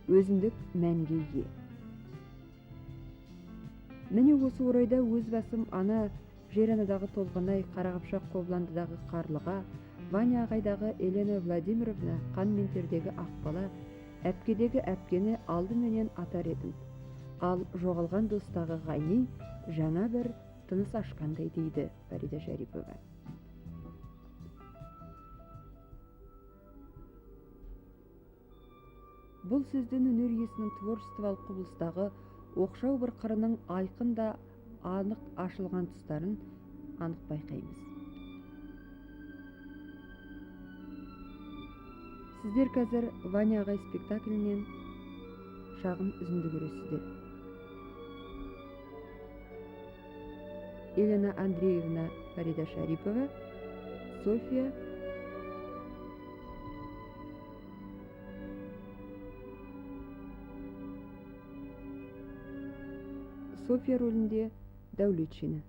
өзіндік мәнге ие. Міне осы орайда өз басым Ана жер анадағы Толғанай, Қарақапшақ Қобландыдағы Қарлыға, Ваня ағайдағы Елена Владимировна, Қан мен тердегі Ақбала, Әпкедегі Әпкені алдыменен атар едім. Ал жоғалған достағы Ғайни жаңа бір тыныс ашқандай дейді Фарида Шарипова. Бұл сөзден өнер иесінің творчестволық құбылыстағы оқшау бір қырының айқын да анық ашылған тұстарын анық байқаймыз. Сіздер қазір Ваня ағай спектаклінен шағын үзінді көресіздер. Елена Андреевна Фарида Шарипова, София рөлінде Дәулетшина.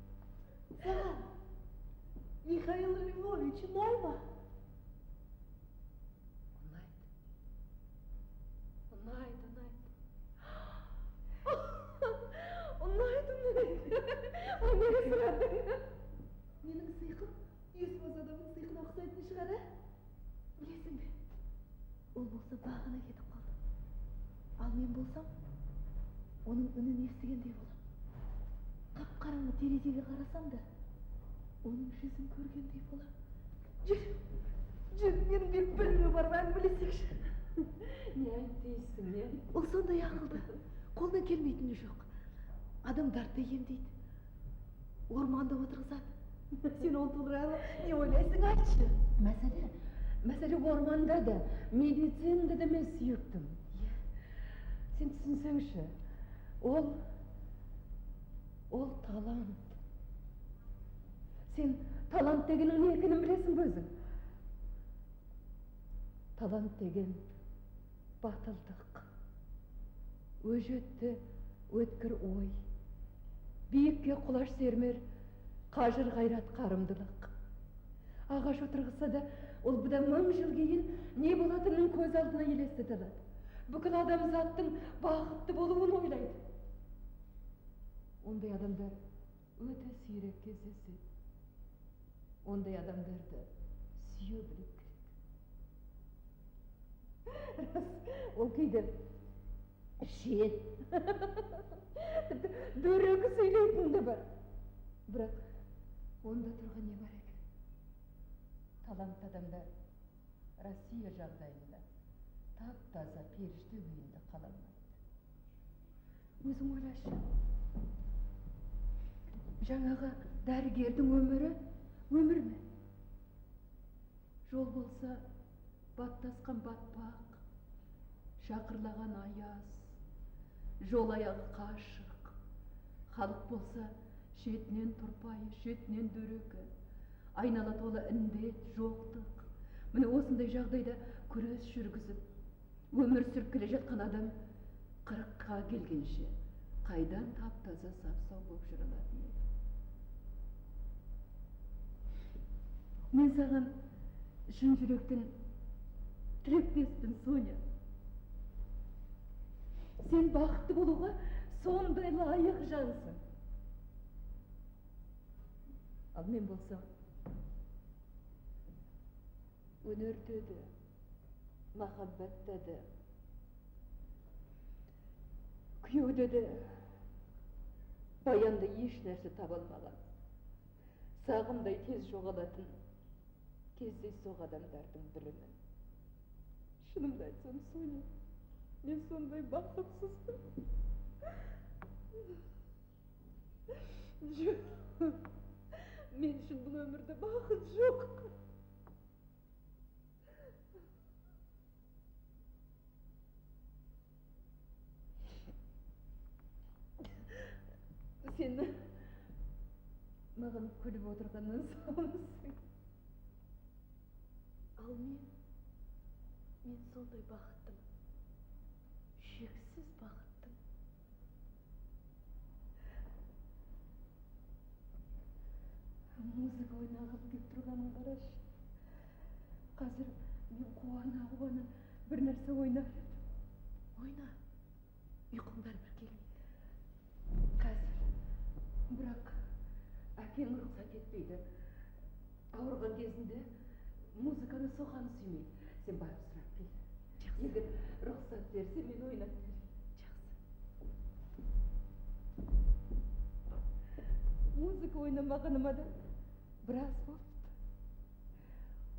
Михаил Львович, ұнай ма? Менің сыйқым есмаз адамның сыйқына ұқсайтын шығар, ә? Білесің бе? Ол болса бағана кетіп қалды. Ал мен болсам, оның үнін естігендей болам. Қап-қараңғы терезеге қарасам да, оның жүзін көргендей болам. Жүр, менің бір білімі бар, әңгімелесейікші. Не айтты не? Ол сондай ақылды. Қолдан келмейтіні жоқ. Адамдарды емдейді. Орманда отырғызады. Сен ол туралы не ойлайсың, айтшы? Мәселе орманда да, медицинада да мен сүйіктім. Сен түсінсеңші, ол талант. Сен талант дегеннің не екенін білесің бе өзің? Талант деген батылдық, өжетті, өткір ой, биікке құлаш сермер, қажыр ғайрат қарымдылық. Ағаш отырғызса да, ол бұдан 1000 жыл кейін не болатынын көз алдына елестете алады. Бүкіл адамзаттың бақытты болуын ойлайды. Ондай адамдар өте сирек кездеседі. Ондай адамдарды сүйе білу керек. Рас, ол кейде шет, дөрекі сөйлейтін де бар. Бірақ онда тұрған не бар екен? талантты адамдар Россия жағдайында тап-таза періште күйінде қала алмайды. Өзің ойлашы. Жаңағы дәрігердің өмірі өмір ме? Жол болса баттасқан батпақ, шақырлаған аяз, жол аяғы қашық. Халық болса шетінен тұрпайы, шетінен дөрекі, айнала толы індет, жоқтық. Міне осындай жағдайда күрес жүргізіп, өмір сүріп келе жатқан адам 40-қа келгенше қайдан тап-таза сап-сау болып жүре алатын еді. Мен саған шын жүректен тілектеспін, Соня. Сен бақытты болуға сондай лайық жансың. Ал мен болсам, өнерде де, махаббатта да, күйеуде де баянды еш нәрсе таба алмаған, сағымдай тез жоғалатын кездейсоқ адамдардың бірімін. Шынымды айтсам, Соня, мен сондай бақытсызбын. Жоқ, мен үшін бұл өмірде бақыт жоқ. Сен маған күліп отырғаннан саумысың. Ал мен сондай бақыттымын. Шексіз бақыттым. Музыка ойнағып кеп тұрғанын қарашы. Қазір мен қуана бір нәрсе ойнап едім. Ойна. Ұйқым бәрібір келмейді. Қазір. Бірақ әкең рұқсат етпейді. Ауырған кезінде музыканы соқаны сүймейді. Сен барып сұрап кел. Егер рұқсат берсе, мен ойнап берейін. Музыка ойнамағаныма да біраз болыпты.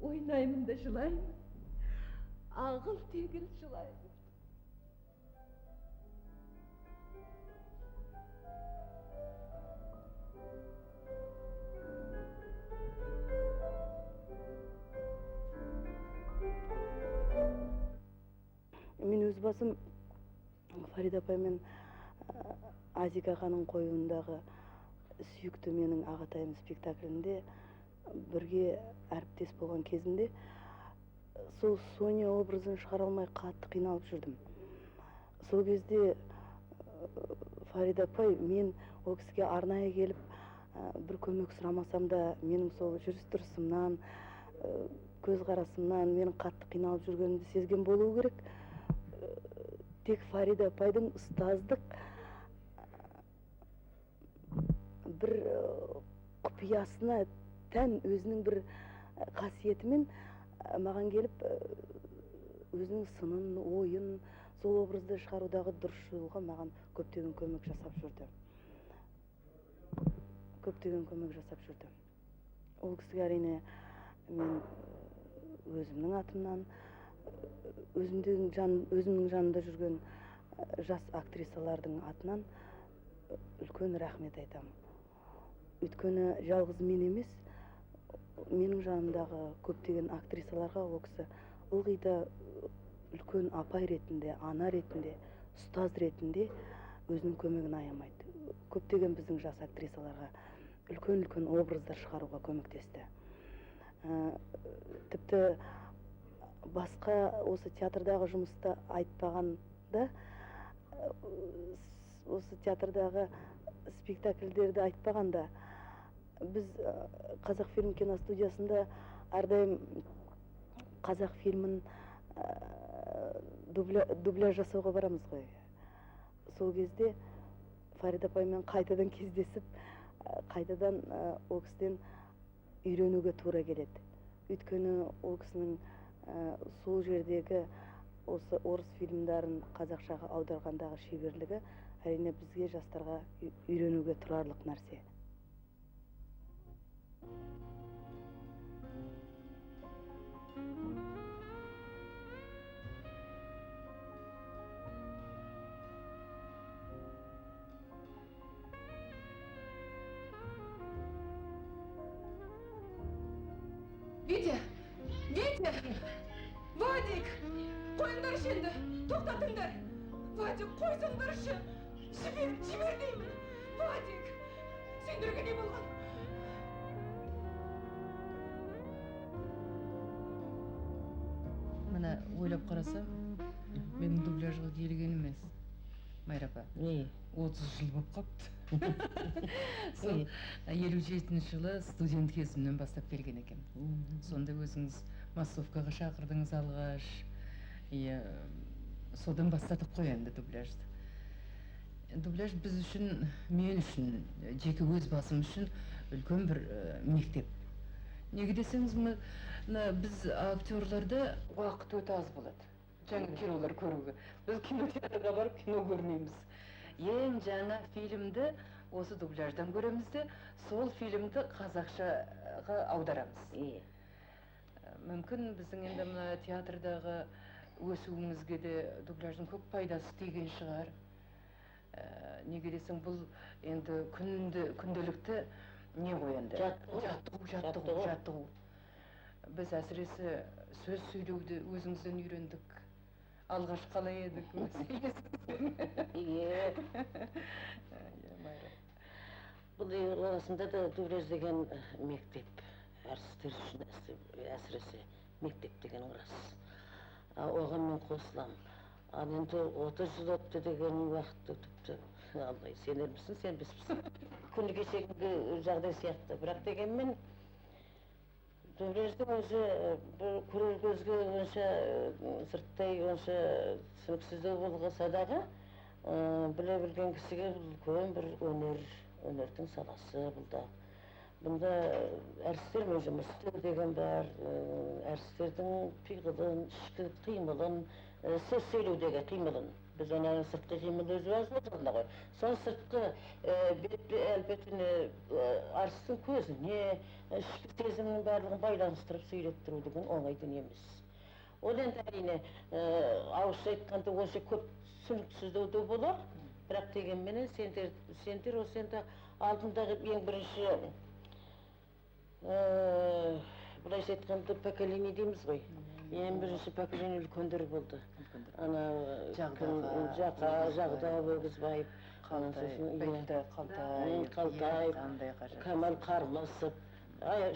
Ойнаймын да жылаймын. Ағыл-тегіл жылаймын. Мен өз басым Фарида апаймен Азик ағаның қоюындағы сүйікті менің ағатайым спектаклінде бірге әріптес болған кезінде сол Соня образын шығара алмай қатты қиналып жүрдім. Сол кезде Фарида апай мен ол кісіге арнайы келіп бір көмек сұрамасам да менің сол жүріс-тұрысымнан, көзқарасымнан менің қатты қиналып жүргенімді сезген болуы керек. Тек Фарида апайдың ұстаздық бір құпиясына тән өзінің бір қасиетімен маған келіп өзінің сынын, ойын, сол образды шығарудағы дұрыс жолға маған көптеген көмек жасап жүрді. Ол кісіге әрине мен өзімнің атымнан, өзімнің жанында жүрген жас актрисалардың атынан үлкен рахмет айтамын. Өйткені жалғыз мен емес, менің жанымдағы көптеген актрисаларға ол кісі ылғи да үлкен апай ретінде, ана ретінде, ұстаз ретінде өзінің көмегін аямайды. Көптеген біздің жас актрисаларға үлкен образдар шығаруға көмектесті. Тіпті басқа осы театрдағы жұмыста айтпағанда, осы театрдағы спектакльдерді айтпағанда, біз Қазақфильм киностудиясында әрдайым Қазақфильмін дубляж жасауға барамыз ғой. Сол кезде Фарида апаймен қайтадан кездесіп, қайтадан ол кісіден үйренуге тура келеді. Өйткені ол кісінің сол жердегі осы орыс фильмдарын қазақшаға аударғандағы шеберлігі әрине бізге жастарға үйренуге тұрарлық нәрсе. Витя! Витя! Вадик! Қойыңдаршы енді! Тоқтатыңдар! Вадик, қойсаңдаршы! Жібер деймін! Вадик! Сендерге не болған? Мына ойлап қарасам, менің дубляжға келген емес. Майра апа, 30 жыл болып қапты. Сол 57 жылы студент кезімнен бастап келген екен. Сонда өзіңіз массовкаға шақырдыңыз алғаш. Содан бастадық қой енді дубляжды. Дубляж біз үшін, мен үшін, жеке өз басым үшін үлкен бір мектеп. Неге десеңіз, біз актерларда уақыт өте аз болады. Жаңа кинолар көруге. Біз кинотеатрға барып кино көрмейміз. Ең жаңа фильмді осы дубляждан көреміз де, сол фильмді қазақшаға аударамыз. Мүмкін біздің енді мына театрдағы өсуімізге де дубляждың көп пайдасы тиген шығар. Неге десең, бұл енді күнделікті не ғой енді? Жаттығу. Біз әсіресе сөз сөйлеуді өзіңізден үйрендік. Алғаш қалай едік? Бұл арасында да дубляж деген мектеп. Әртістер үшін әсіресе мектеп деген рас. Оған мен қосылам. Ал енді 30 жыл өтті деген уақыт өтіпті. Алдай, сенер місің, сенбеспісің? Күні кешегі жағдай сияқты. Бірақ дегенмен дубляждың өзі көрер көзге онша сырттай онша түсініксіздеу болғаса дағы, біле білген кісіге үлкен бір өнердің саласы бұлда. Бұнда әртістермен жұмыс істеу деген бар, әртістердің пиғылын, ішкі қимылын, сөз сөйлеудегі қимылын. Біз оны сыртқы қимыл өзі отырғанда ғой. Соны сыртқы әлбетіне әртістің көзіне, ішкі сезімнің барлығын байланыстырып сөйлеттіру деген оңай дүние емес. Ол енді әрине ауызша айтқанда онша көп түсініксіздеу болар, бірақ дегенменен сендер осы енді алдындағы ең бірінші былайша айтқанда поколение дейміз ғой. Ең бірінші поколение үлкендер болды. Жағда Өгізбаев, Қалтаев, Камал Қармасов,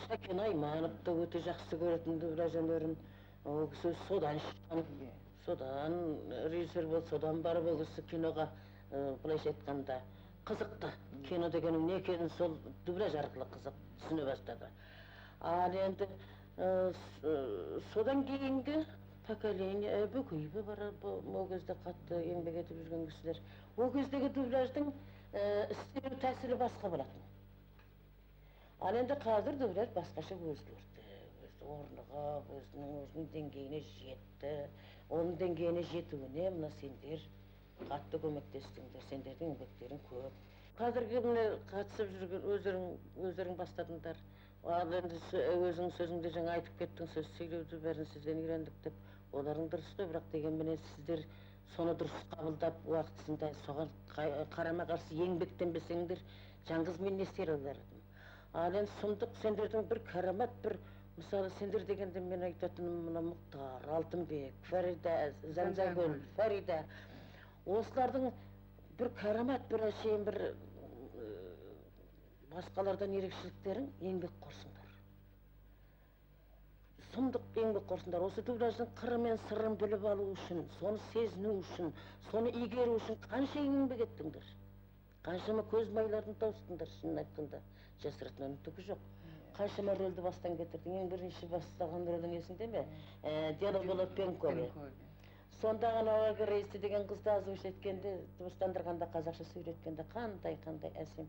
Шәкен Айманов да өте жақсы көретін дубляж өнерін. Ол кісі содан шыққан, содан режиссер болды, содан барып ол кісі киноға былайша айтқанда қызықты. Кино дегенің не екенін сол дубляж арқылы қызық түсіне бастады. Ал енді содан кейінгі поколение бүкейбі бар, ол кезде қатты еңбек етіп жүрген кісілер. Ол кездегі дубляждың істеу тәсілі басқа болатын. Ал енді қазір дубляж басқаша өзгерді. Орныға, өзінің деңгейіне жетті. Оның деңгейіне жетуіне мына сендер қатты көмектестіңдер, сендердің еңбектерің көп. Қазіргі қатысып жүрген өздерің бастадыңдар. Ал енді өзің сөзіңде жаңа айтып кеттің, сөз сөйлеуді бәрін сізден үйрендік деп. Олардың дұрыс қой, бірақ дегенменен сіздер соны дұрыс қабылдап уақытысында соған қарама қарсы еңбектенбесеңдер, жаңғыз мен не істер алармын. Ал енді сұмдық сендердің бір карамат, бір мысалы сендер дегенде мен айтатыным мына Мұхтар, Алтынбек, Фарида, Занзагүл, Фарида. Осылардың бір карамат, бір әшейін бір басқалардан ерекшеліктерің еңбек қорсыңдар. Сұмдық еңбек қорсыңдар. Осы дубляждың қыры мен сырын біліп алу үшін, соны сезіну үшін, соны игеру үшін қанша еңбек еттіңдер. Қаншама көз майларын таустыңдар, шынын айтқанда. Жасыратынның түгі жоқ. Қаншама рөлді бастан кетірдің. Ең бірінші бастаған рөлдің есіңде ме? Дела было Пенкове. Сонда ғана Рейсті деген қызды озвучить еткенде, дыбыстандырғанда қазақша сөйлеткенде қандай әсем.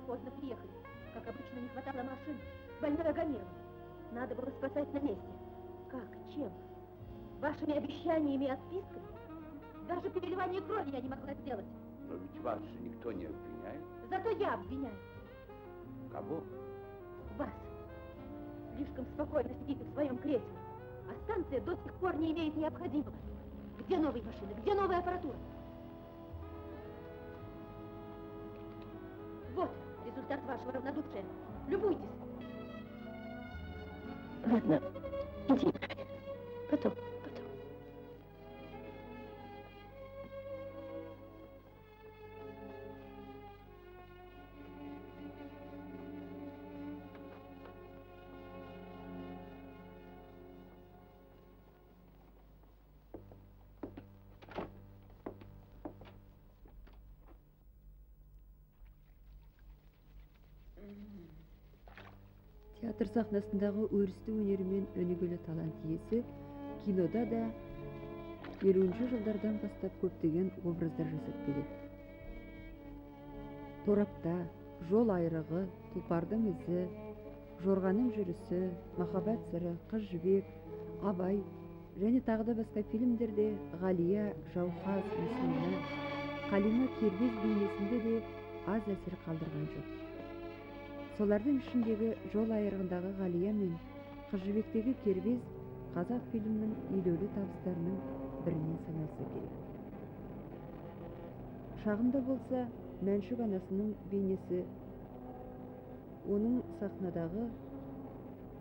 Поздно приехали. Как обычно, не хватало машин. Больного гонила. Надо было спасать на месте. Как? Чем? Вашими обещаниями и отпиской? Даже переливание крови я не могла сделать. Но ведь вас же никто не обвиняет. Зато я обвиняю. Кого? Вас. Слишком спокойно сидите в своем кресле. А станция до сих пор не имеет необходимого. Где новые машины? Где новая аппаратура? Результат вашего равнодушия. Любуйтесь. Ладно, иди. Потом. Театр сахнасындағы өрісті өнерімен өнегелі талант иесі кинода да 50-ші жылдардан бастап көптеген образдар жасап келеді. Торапта, жол айрығы, тұлпардың ізі, жорғаның жүрісі, махаббат сыры, қыз жібек, абай және тағы да басқа фильмдерде Ғалия, Жауһаз, Мүслима, Қалима Кербез бейнесінде де аз әсер қалдырған жоқ. Солардың ішіндегі жол айрығындағы Ғалия мен қыз жібектегі Кербез қазақ фильмінің елеулі табыстарының бірінен саналса керек. Шағында болса, Мәншүк анасының бейнесі оның сахнадағы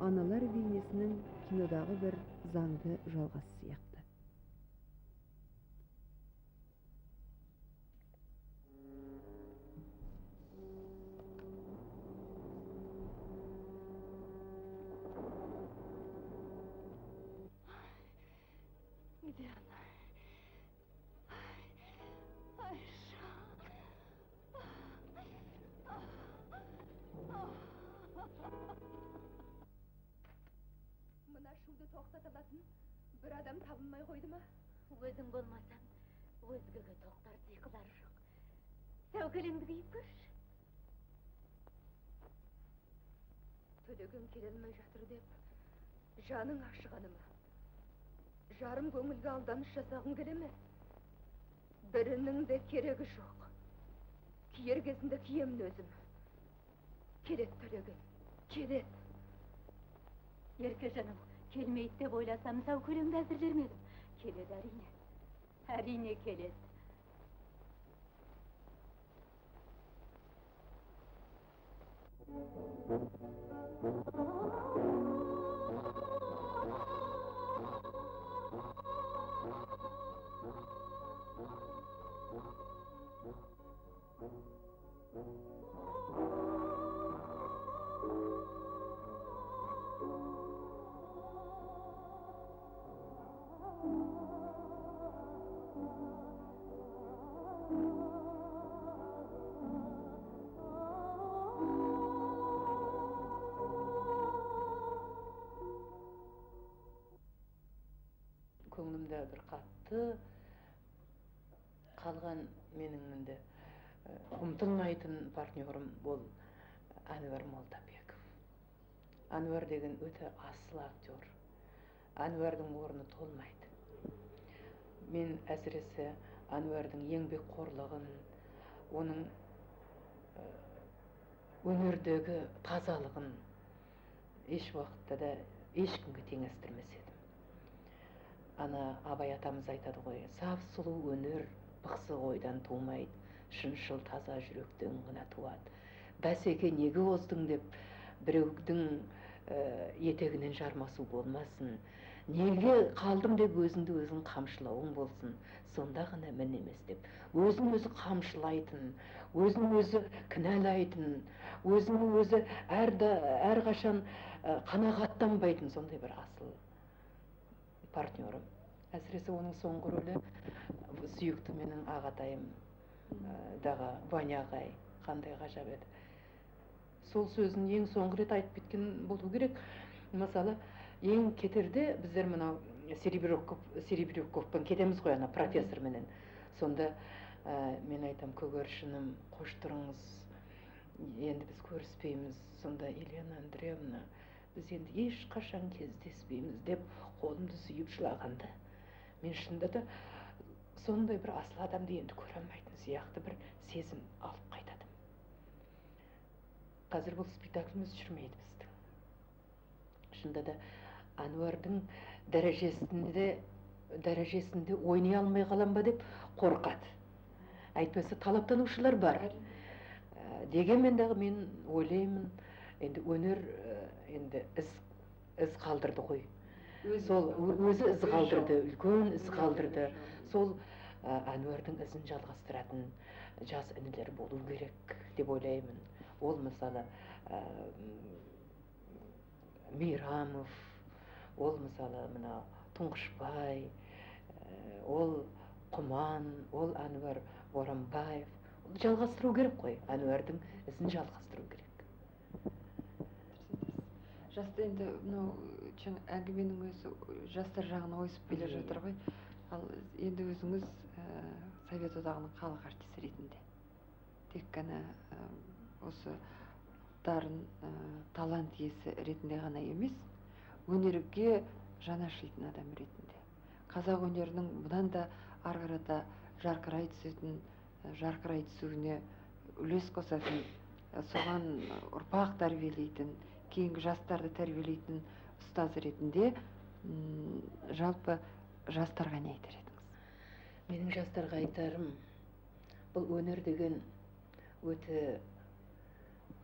аналар бейнесінің кинодағы бір заңды жалғасы сияқты. Где она? Айша. Мына шуды тоқтата алатын бір адам табылмай қойды ма? Өзің болмасаң, өзгеге тоқтар сиқылар жоқ. Сәукелеңді киіп көрші. Төлеген келе алмай жатыр деп, жаның ашығаны ма? Жарым көңілге алданыш жасағың келе ме? Бірінің де керегі жоқ. Киер кезінде киемін өзім. Келет Төлеген, келет. Еркежаным, келмейді деп ойласам, сәукелеңді әзірлермедім. Келеді әрине. Әрине келеді. Көңілімде бір қатты қалған менің мінді ұмытылмайтын партнерім ол Әнуар Молдабеков. Әнуар деген өте асыл актер. Әнуардың орны толмайды. Мен әсіресе Әнуардың еңбек қорлығын, оның өнердегі тазалығын еш уақытта да ешкімге теңестірмес едім. Ана Абай атамыз айтады ғой, саф сұлу өнер бықсық ойдан тумайды, шыншыл таза жүректен ғана туады. Бәсеке неге оздың деп біреудің етегінен жармасу болмасын. Неге қалдым деп өзіңді өзің қамшылауың болсын. Сонда ғана мін емес деп. Өзін өзі қамшылайтын, өзін өзі кінәлайтын, өзін өзі әрқашан қанағаттанбайтын сондай бір асыл партнерім. Әсіресе оның соңғы рөлі сүйікті менің ағатайым дағы Ваня ағай қандай ғажап еді. Сол сөзін ең соңғы рет айтып кеткен болу керек. Мысалы, ең кетерде біздер мынау Серебрюковпен кетеміз ғой, ана профессор менен. Сонда мен айтам, көгершінім, қош тұрыңыз, енді біз көріспейміз. Сонда Елена Андреевна, біз енді ешқашан кездеспейміз деп қолымды сүйіп жылағанда, мен шынында да сондай бір асыл адамды енді көре алмайтын сияқты бір сезім алып қайтадым. Қазір бұл спектакліміз жүрмейді біздің. Шынында да Әнуардың дәрежесінде ойнай алмай қалам ба деп қорқады. Әйтпесе талаптанушылар бар. Дегенмен дағы мен ойлаймын, енді өнер енді із қалдырды ғой. Сол өзі із қалдырды, үлкен із қалдырды. Сол Әнуардың ізін жалғастыратын жас інілер болу керек деп ойлаймын. Ол мысалы Мейрамов, ол мысалы мына Тұңғышбай, ол Құман, ол Әнуар Боранбаев. Жалғастыру керек қой, Әнуардың ізін жалғастыру керек. Жасты енді әңгіменің өзі жастар жағына ойысып келе жатыр ғой. Ал енді өзіңіз Совет одағының халық артисі ретінде тек қана осы дарын талант иесі ретінде ғана емес, өнерге жанашырлайтын адам ретінде. Қазақ өнерінің бұдан да ары қарата жарқырай түсуіне үлес қосатын, соған ұрпақ тәрбиелейтін, кейінгі жастарды тәрбиелейтін ұстаз ретінде жалпы жастарға не айтар едіңіз? Менің жастарға айтарым, бұл өнер деген өте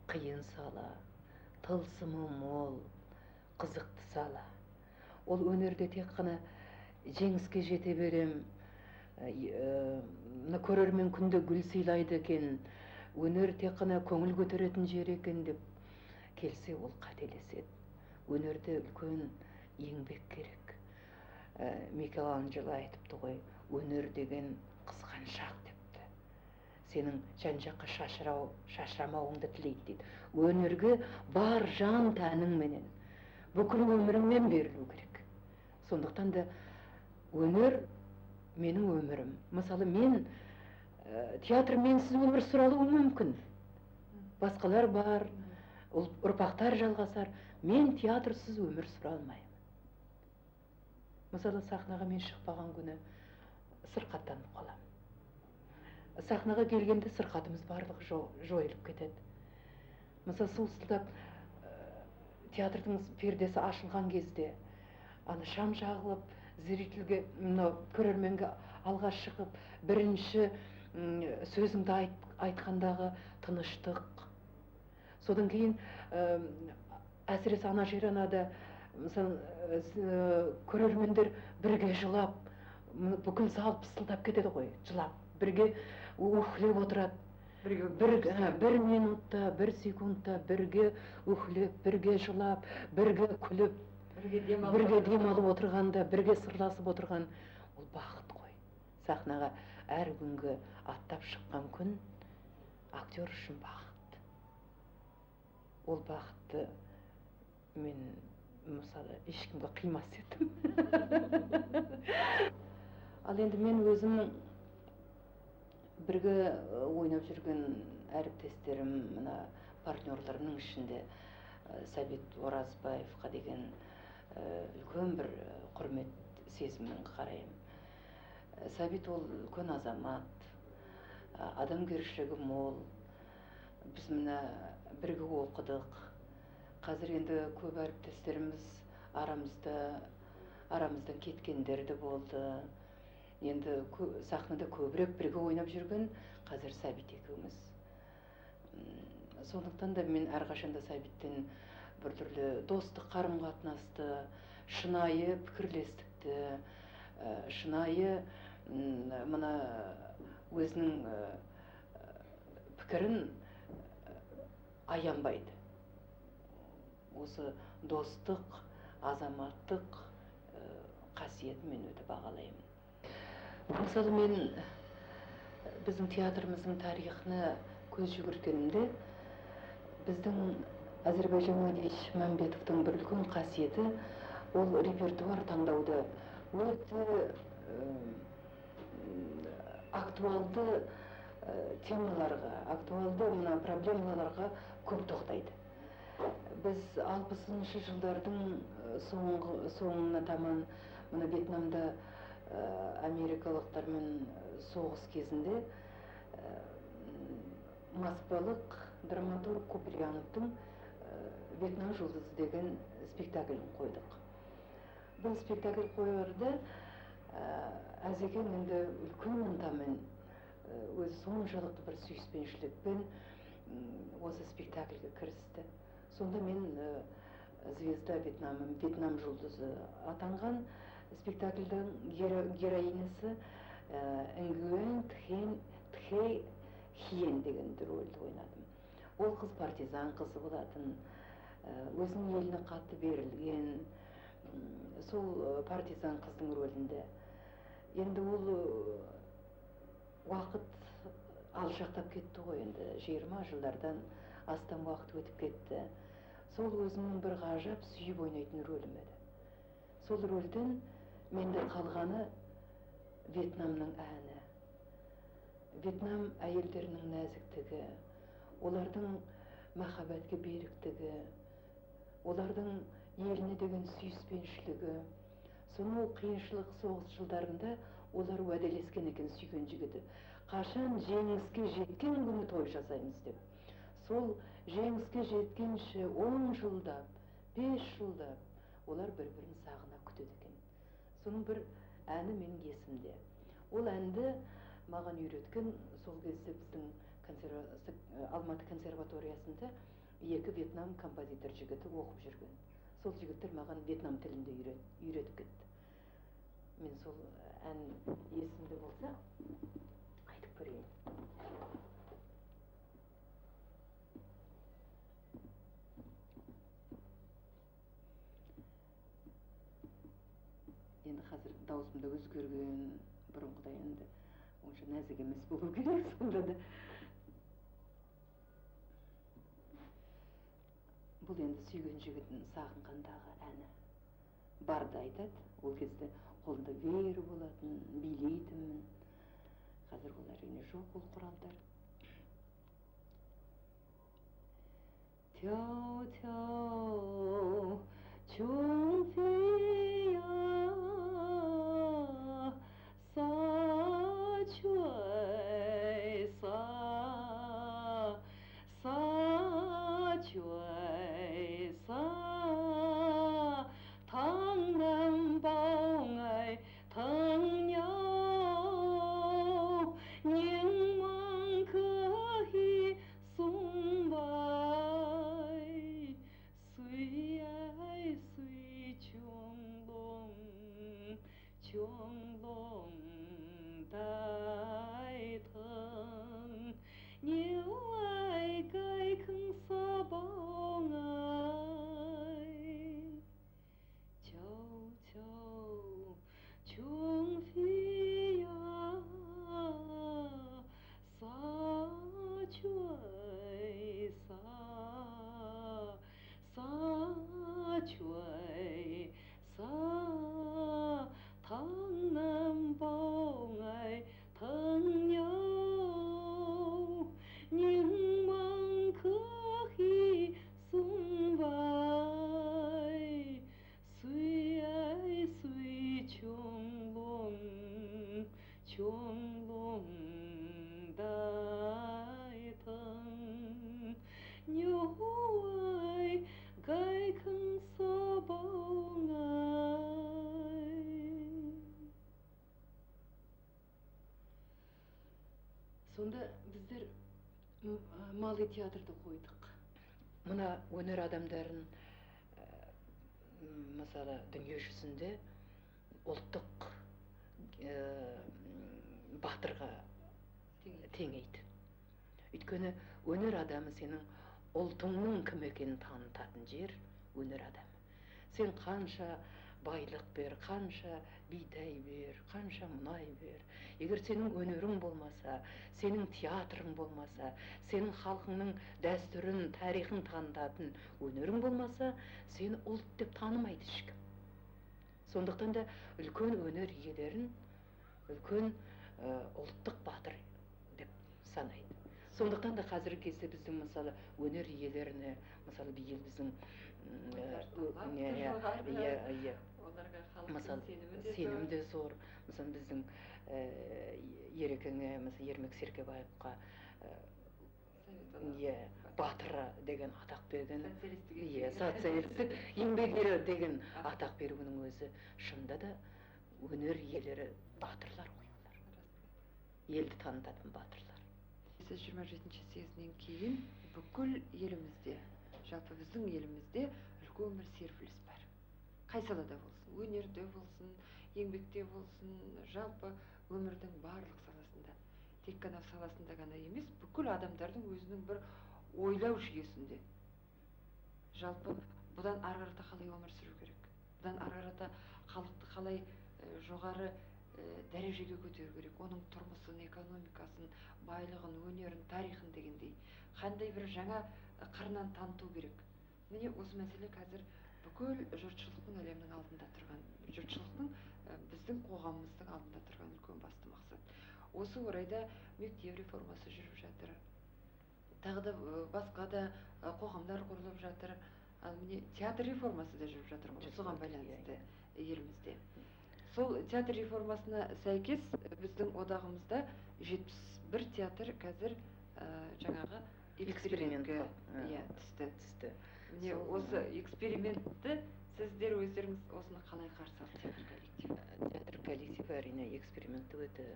қиын сала, тылсымы мол, қызықты сала. Ол өнерде тек қана жеңіске жете берем, көрермен күнде гүл сыйлайды екен, өнер тек қана көңіл көтеретін жер екен деп келсе, ол қателеседі. Өнерде үлкен еңбек керек. Микеланджело айтыпты ғой, өнер деген қызғаншақ депті. Сенің жан-жаққа шашырамауыңды тілейді дейді. Өнерге бар жан тәнің менен, бүкіл өміріңмен берілу керек. Сондықтан да өнер менің өмірім. Мысалы, мен театр менсіз өмір сүралуы мүмкін. Басқалар бар, ұрпақтар жалғасар. Мен театрсыз өмір сүре алмаймын. Мысалы, сахнаға мен шықпаған күні сырқаттанып қаламын. Сахнаға келгенде сырқатымыз барлығы жойылып кетеді. Мысалы, солсылдап театрдың пердесі ашылған кезде, аны шам жағылып, зрительге, көрерменге алға шығып, бірінші сөзіңді айтқандағы тыныштық. Содан кейін әсіресе ана жеранада көрермендер бірге жылап, бүкіл зал пысылдап кетеді ғой, жылап, бірге үхлеп отырады. Бір минутта, бір секундта бірге үхлеп, бірге жылап, бірге күліп, бірге демалып отырғанда, бірге сырласып отырған, ол бақыт қой. Сахнаға әр күнгі аттап шыққан күн актер үшін бақыт. Ол бақытты мен мысалы ешкімге қимас едім. Ал енді мен өзім бірге ойнап жүрген әріптестерім, мына партнерларымның ішінде Сәбит Оразбаевқа деген үлкен бір құрмет сезіммен қараймын. Сәбит ол үлкен азамат, адамгершілігі мол. Біз мына бірге оқыдық. Қазір енді көп әріптестеріміз арамыздан кеткендер де болды. Енді сахнада көбірек бірге ойнап жүрген қазір Сәбит екеуміз. Сондықтан да мен әрқашанда Сәбиттен бір түрлі достық қарым-қатынасты, шынайы пікірлестікті, шынайы мына өзінің пікірін аянбайды. Осы достық, азаматтық қасиетін мен өте бағалаймын. Мысалы, мен біздің театрымыздың тарихына көз жүгірткенімде, біздің Әзірбайжан Мадич Мәмбетовтың бір үлкен қасиеті, ол репертуар таңдауды өте актуалды темаларға, актуалды проблемаларға көп тоқтайды. Біз 60-шы жылдардың соңына таман мына Вьетнамда америкалықтармен соғыс кезінде Москвалық драматург Куприяновтың «Вьетнам жұлдызы» деген спектаклін қойдық. Бұл спектакль қойырды Әзекең енді үлкен ынтамен, өзі соншалықты бір сүйіспеншілікпен осы спектакльге кірісті. Сонда мен звезда Вьетнам жұлдызы атанған спектакльдің героинесі Нгуен Тхей Хиен деген рөлді ойнадым. Ол қыз партизан қызы болатын, өзінің еліне қатты берілген, сол партизан қыздың рөлінде. Енді ол уақыт алшақтап кетті ғой, енді 20 жылдардан астам уақыт өтіп кетті. Сол өзімнің бір ғажап сүйіп ойнайтын рөлім еді. Сол рөлден менде қалғаны Вьетнамның әні. Вьетнам әйелдерінің нәзіктігі, олардың махаббатке беріктігі, олардың еліне деген сүйіспеншілігі. Соның қиыншылық соғыс жылдарында олар уәделескен екен сүйген жігіті. Қашан жеңіске жеткен күні той жасаймыз деп. Сол жеңіске жеткенше 10 жылдап, 5 жылдап олар бір-бірін сағына күтеді екен. Соның бір әні менің есімде. Ол әнді маған үйреткен сол кезде біздің Алматы консерваториясында 2 Вьетнам композитор жігіті оқып жүрген. Сол жігіттер маған Вьетнам тілінде үйретіп кетті. Мен сол ән есімде болса, айтып көрейін. Енді қазір даусымда өзгерген, бұрынғыдай енді онша нәзік емес болу керек, сонда да. Бұл енді сүйген жігітін сағынғандағы әні. Барды айтады, ол кезде қолында веері болатын, билейтінмін. Қазір ол әрине жоқ ол құралдар. Тяу-тяу, чунфия, sa-chuay, sa-chuay, sa, thang nam bao ngày thang nhau, nhưng mang khơ hi sung bay, suy ai suy chuông long đại thân, nhiều ai cái không xa bao ngày. Châu châu chuông phi xa chuối xa chuối xa tháng năm bao ngày thân nhau, nhưng mang khứa khi sung vai, suy ai suy chuông long đại thân, nhiều ai gai khăn xa bao ngày. Сонда біздер малый театрды қойдық. Мына өнер адамдарын мысалы дүние жүзінде ұлттық батырға теңейді. Өйткені өнер адамы сенің ұлтыңның кім екенін танытатын жер өнер адамы. Сен қанша байлық бер, қанша бидай бер, қанша мұнай бер. Егер сенің өнерің болмаса, сенің театрың болмаса, сенің халқыңның дәстүрін, тарихын танытатын өнерің болмаса, сені ұлт деп танымайды ешкім. Сондықтан да үлкен өнер иелерін үлкен ұлттық батыр деп санайды. Сондықтан да қазіргі кезде біздің мысалы өнер иелеріне, мысалы биыл біздің сенім де зор. Мысалы біздің Ерекеңе, мысалы Ермек Серкебаевқа батыры деген атақ берген, социалистік еңбек ері деген атақ беруінің өзі шынында да өнер иелері батырлар ғой олар. Елді танытатын батырлар. 27 съезінен кейін бүкіл елімізде, жалпы біздің елімізде үлкен бір серпіліс бар. Қай салада болсын, өнерде болсын, еңбекте болсын, жалпы өмірдің барлық саласында. Тек қана саласында ғана емес, бүкіл адамдардың өзінің бір ойлау жүйесінде. Жалпы бұдан ары қарата қалай өмір сүру керек? Бұдан ары қарата халықты қалай жоғары дәрежеге көтеру керек? Оның тұрмысын, экономикасын, байлығын, өнерін, тарихын дегендей. Қандай бір жаңа қырынан таныту керек? Міне осы мәселе қазір бүкіл жұртшылықтың әлемнің алдында тұрған, жұртшылықтың біздің қоғамымыздың алдында тұрған үлкен басты мақсат. Осы орайда мектеп реформасы жүріп жатыр. Тағы да басқа да қоғамдар құрылып жатыр. Ал міне театр реформасы да жүріп жатыр, соған байланысты елімізде. Сол театр реформасына сәйкес біздің одағымызда 71 театр қазір жаңағы экспериментке түсті. Міне осы экспериментті сіздер өздеріңіз осыны қалай қарсы алдыңыз? Театр коллективі әрине экспериментті өте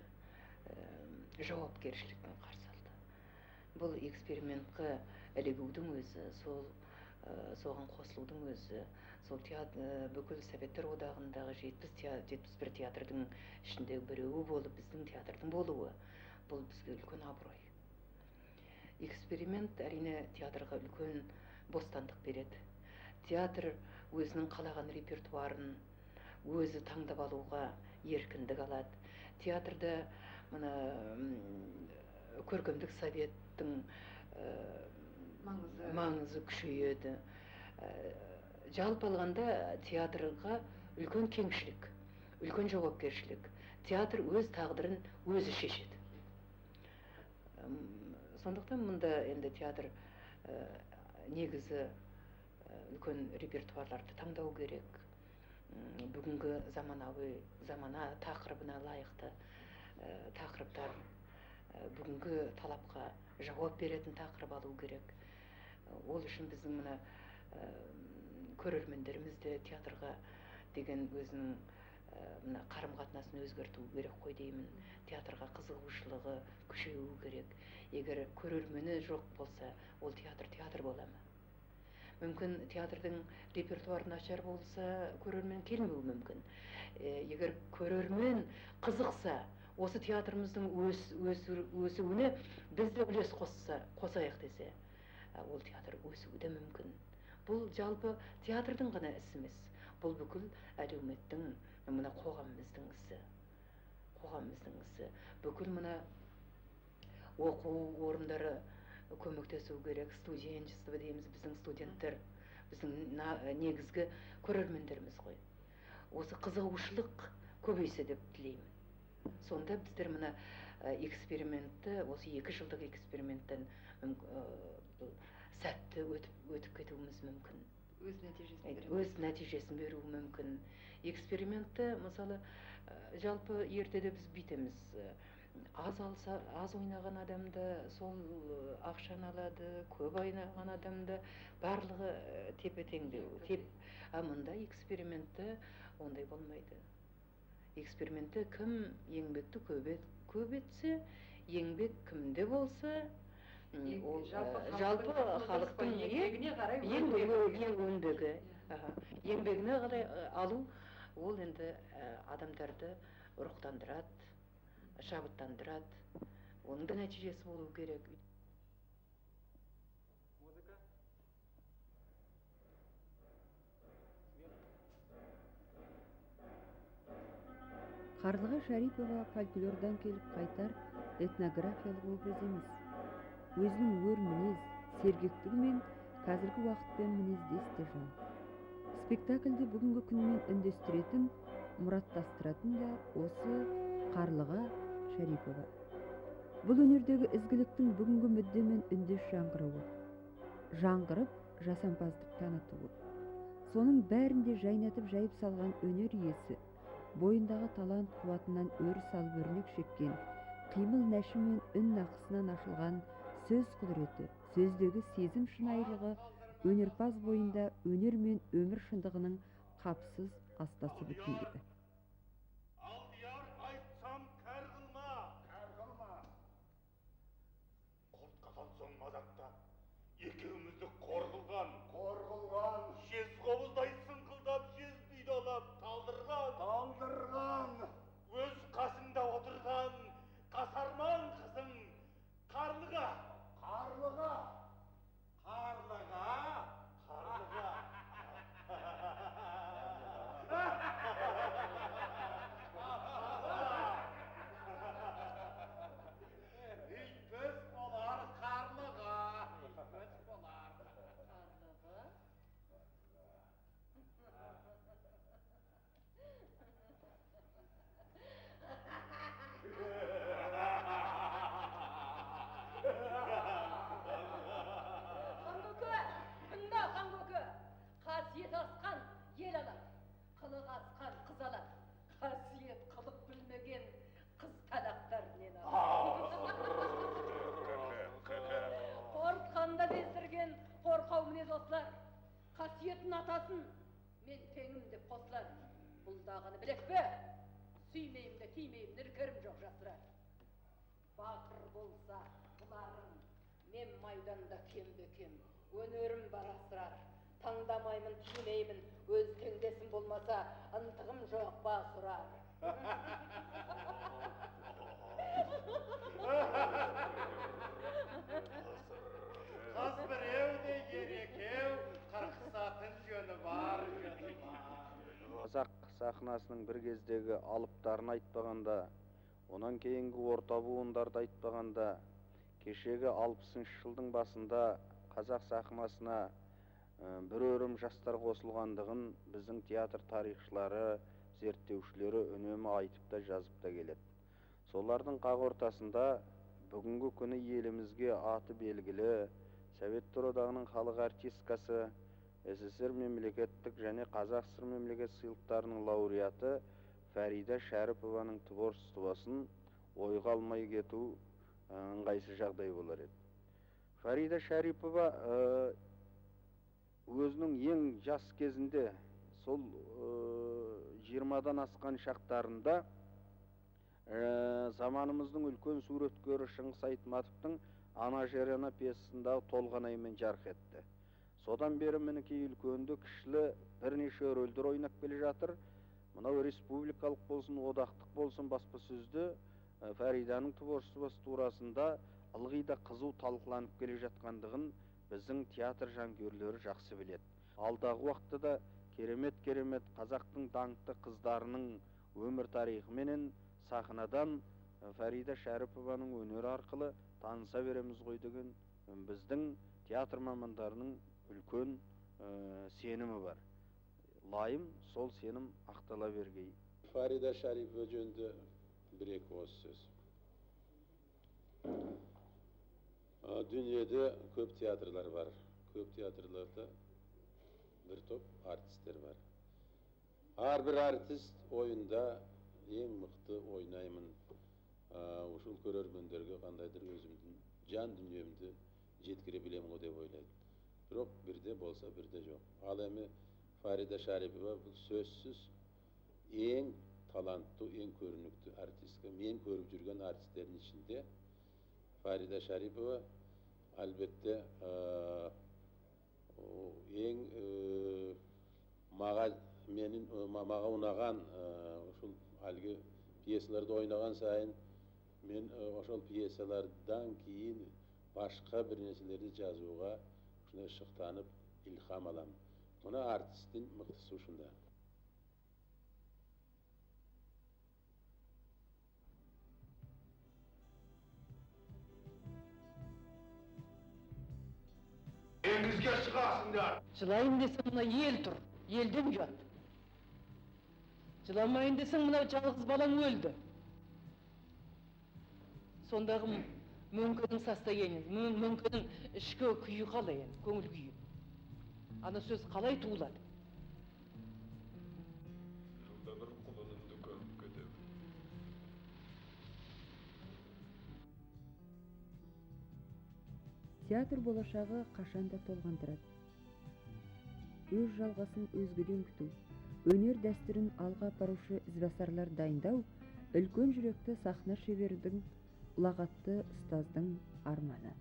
жауапкершілікпен қарсы алды. Бұл экспериментке ілігудің өзі, соған қосылудың өзі, сол бүкіл Советтер одағындағы 71 театрдың ішіндегі біреуі болып біздің театрдың болуы, бұл бізге үлкен абырой. Эксперимент әрине театрға үлкен бостандық береді. Театр өзінің қалаған репертуарын өзі таңдап алуға еркіндік алады. Театрда мына көркемдік советтің маңызы күшейеді. Жалпы алғанда театрға үлкен кеңшілік, үлкен жауапкершілік. Театр өз тағдырын өзі шешеді. Сондықтан мұнда енді театр негізі үлкен репертуарларды таңдау керек. Бүгінгі замана тақырыбына лайықты тақырыптар, бүгінгі талапқа жауап беретін тақырып алу керек. Ол үшін біздің мына көрермендеріміз де театрға деген өзінің қарым-қатынасын өзгерту керек қой деймін. Театрға қызығушылығы күшею керек. Егер көрермені жоқ болса, ол театр бола ма? Мүмкін театрдың репертуары нашар болса, көрермен келмеуі мүмкін. Егер көрермен қызықса, осы театрымыздың өсуіне біз де үлес қосайық десе, ол театр өсуі де мүмкін. Бұл жалпы театрдың ғана ісі емес. Бұл бүкіл әлеуметтің, мына қоғамымыздың ісі. Бүкіл мына оқу орындары көмектесу керек, студенчество дейміз, біздің студенттер, біздің негізгі көрермендеріміз ғой. Осы қызығушылық көбейсе деп тілеймін. Сонда біздер мына экспериментті, осы 2 жылдық эксперименттен сәтті өтіп кетуіміз мүмкін. Өз нәтижесін беруі мүмкін. Экспериментті, мысалы, жалпы ертеде біз бүйтеміз. Аз ойнаған адамды сол ақшаны алады, көп ойнаған адамды барлығы тепе-теңдеу. Мұнда экспериментті ондай болмайды. Экспериментті кім еңбекті көп етсе, еңбек кімде болса, жалпы халықтың еңбегіне қарай алу, ол енді адамдарды рухтандырады, шабыттандырады. Оның да нәтижесі болу керек. Қарлыға Шарипова фольклордан келіп қайтар этнографиялық образ емес. Өзінің өр мінез, сергектігімен қазіргі уақытпен мінездес те жан. Спектакльді бүгінгі күнмен үндестіретін, мұраттастыратын да осы Қарлыға Шарипова. Бұл өнердегі ізгіліктің бүгінгі мүддемен үндес жаңғыруы. Жаңғырып, жасампаздық танытуы. Соның бәрінде жайнатып жайып салған өнер иесі, бойындағы талант қуатынан өріс алып өрнек шеккен, қимыл нәші мен үн нақысынан ашылған сөз құдіреті, сөздегі сезім шынайылығы өнерпаз бойында өнер мен өмір шындығының қапсыз астасы бүтіндігі. Алдияр айтсам кәр қылма. талдырған, өз қасында отырған қасарман қызым Қарлыға. Қарлыға. Итпіз болар Қарлыға. Итпіз болар. Қанкөке, тыңда Қанкөке. Қасиет асқан ел алады, қылық асқан қыз алады. Қасиет қылық білмеген қыз талақтар нені қорққанда бездірген қорқау мінез осылар. Қасиетін атасын, мен теңім деп қосылар. Бұлдағаны білек пе? Сүймеймін де тимеймін, іркерім жоқ жасырар. Бақыр болса бұларың, мен майданда кем-бе-кем, өнерім бар асырар. Таңдамаймын, тимеймін, өз теңдесім болмаса, ынтығым жоқ па сұрар. Қыз біреу де ерекеу, қырқысатын жөні бар. Қазақ сахнасының бір кездегі алыптарын айтпағанда, онан кейінгі орта буындарды айтпағанда, кешегі 60-шы жылдың басында қазақ сахнасына бір өрім жастар қосылғандығын біздің театр тарихшылары, зерттеушілері үнемі айтып та жазып та келеді. Солардың қақ ортасында бүгінгі күні елімізге аты белгілі Советтер Одағының халық артисткасы, СССР мемлекеттік және Қазақ ССР мемлекет сыйлықтарының лауреаты Фарида Шәріпованың творчествосын ойға алмай кету ыңғайсыз жағдай болар еді. Фарида Шәріпова өзінің ең жас кезінде, сол 20-дан асқан шақтарында заманымыздың үлкен суреткері Шыңғыс Айтматовтың Ана Жерена пьесасындағы толғанаймен жарқ етті. Содан бері мінекей үлкенді кішілі бірнеше рөлдер ойнап келе жатыр. Мынау республикалық болсын, одақтық болсын баспасөзді Фариданың творчествосы турасында ылғи да қызу талқыланып келе жатқандығын біздің театр жанкүйерлері жақсы біледі. Алдағы уақытта да керемет қазақтың даңқты қыздарының өмір тарихыменен сахнадан Фарида Шәріпованың өнері арқылы таныса береміз ғой деген біздің театр мамандарының үлкен сенімі бар. Лайым сол сенім ақтала бергей. Фарида Шәріпова жөнінде бір-екі осы сөз. Дүниеде көп театрлар бар. Көп театрларда бір топ артистер бар. Әрбір артист ойында ең мықты ойнаймын. Ушул көрермендерге қандайдыр өзімдің жан дүниемді жеткіре білем ғой деп ойлайды. Бірақ бірде болса, бірде жоқ. Ал эми Фарида Шәріпова бұл сөзсіз ең талантты, ең көрінікті артистка. Мен көріп жүрген артистердің ішінде Фарида Шәріпова әлбетте ең маға ұнаған ошол әлгі пьесаларды ойнаған сайын мен ошол пьесалардан кейін башқа бір нәрселерді жазуға шықтанып илхам аламын. Мына артисттің мықтысы ушунда. Деңізге шығасыңдар. Жылайын десең, мына ел тұр, елден ұят. Жыламайын десең, мына жалғыз балаң өлді. Сондағы мөңкенің состояниесі, мөңкенің ішкі күйі қалай, көңіл күйі. Ана сөз қалай туылады? Жылда бір құлынымды көріп кетемін. Театр болашағы қашанда толғандырады. Өз жалғасын өзгеден күту, өнер дәстүрін алға апарушы ізбасарлар дайындау, үлкен жүректі сахна шебердің, ұлағатты ұстаздың арманы.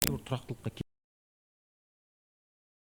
тұрақтылыққа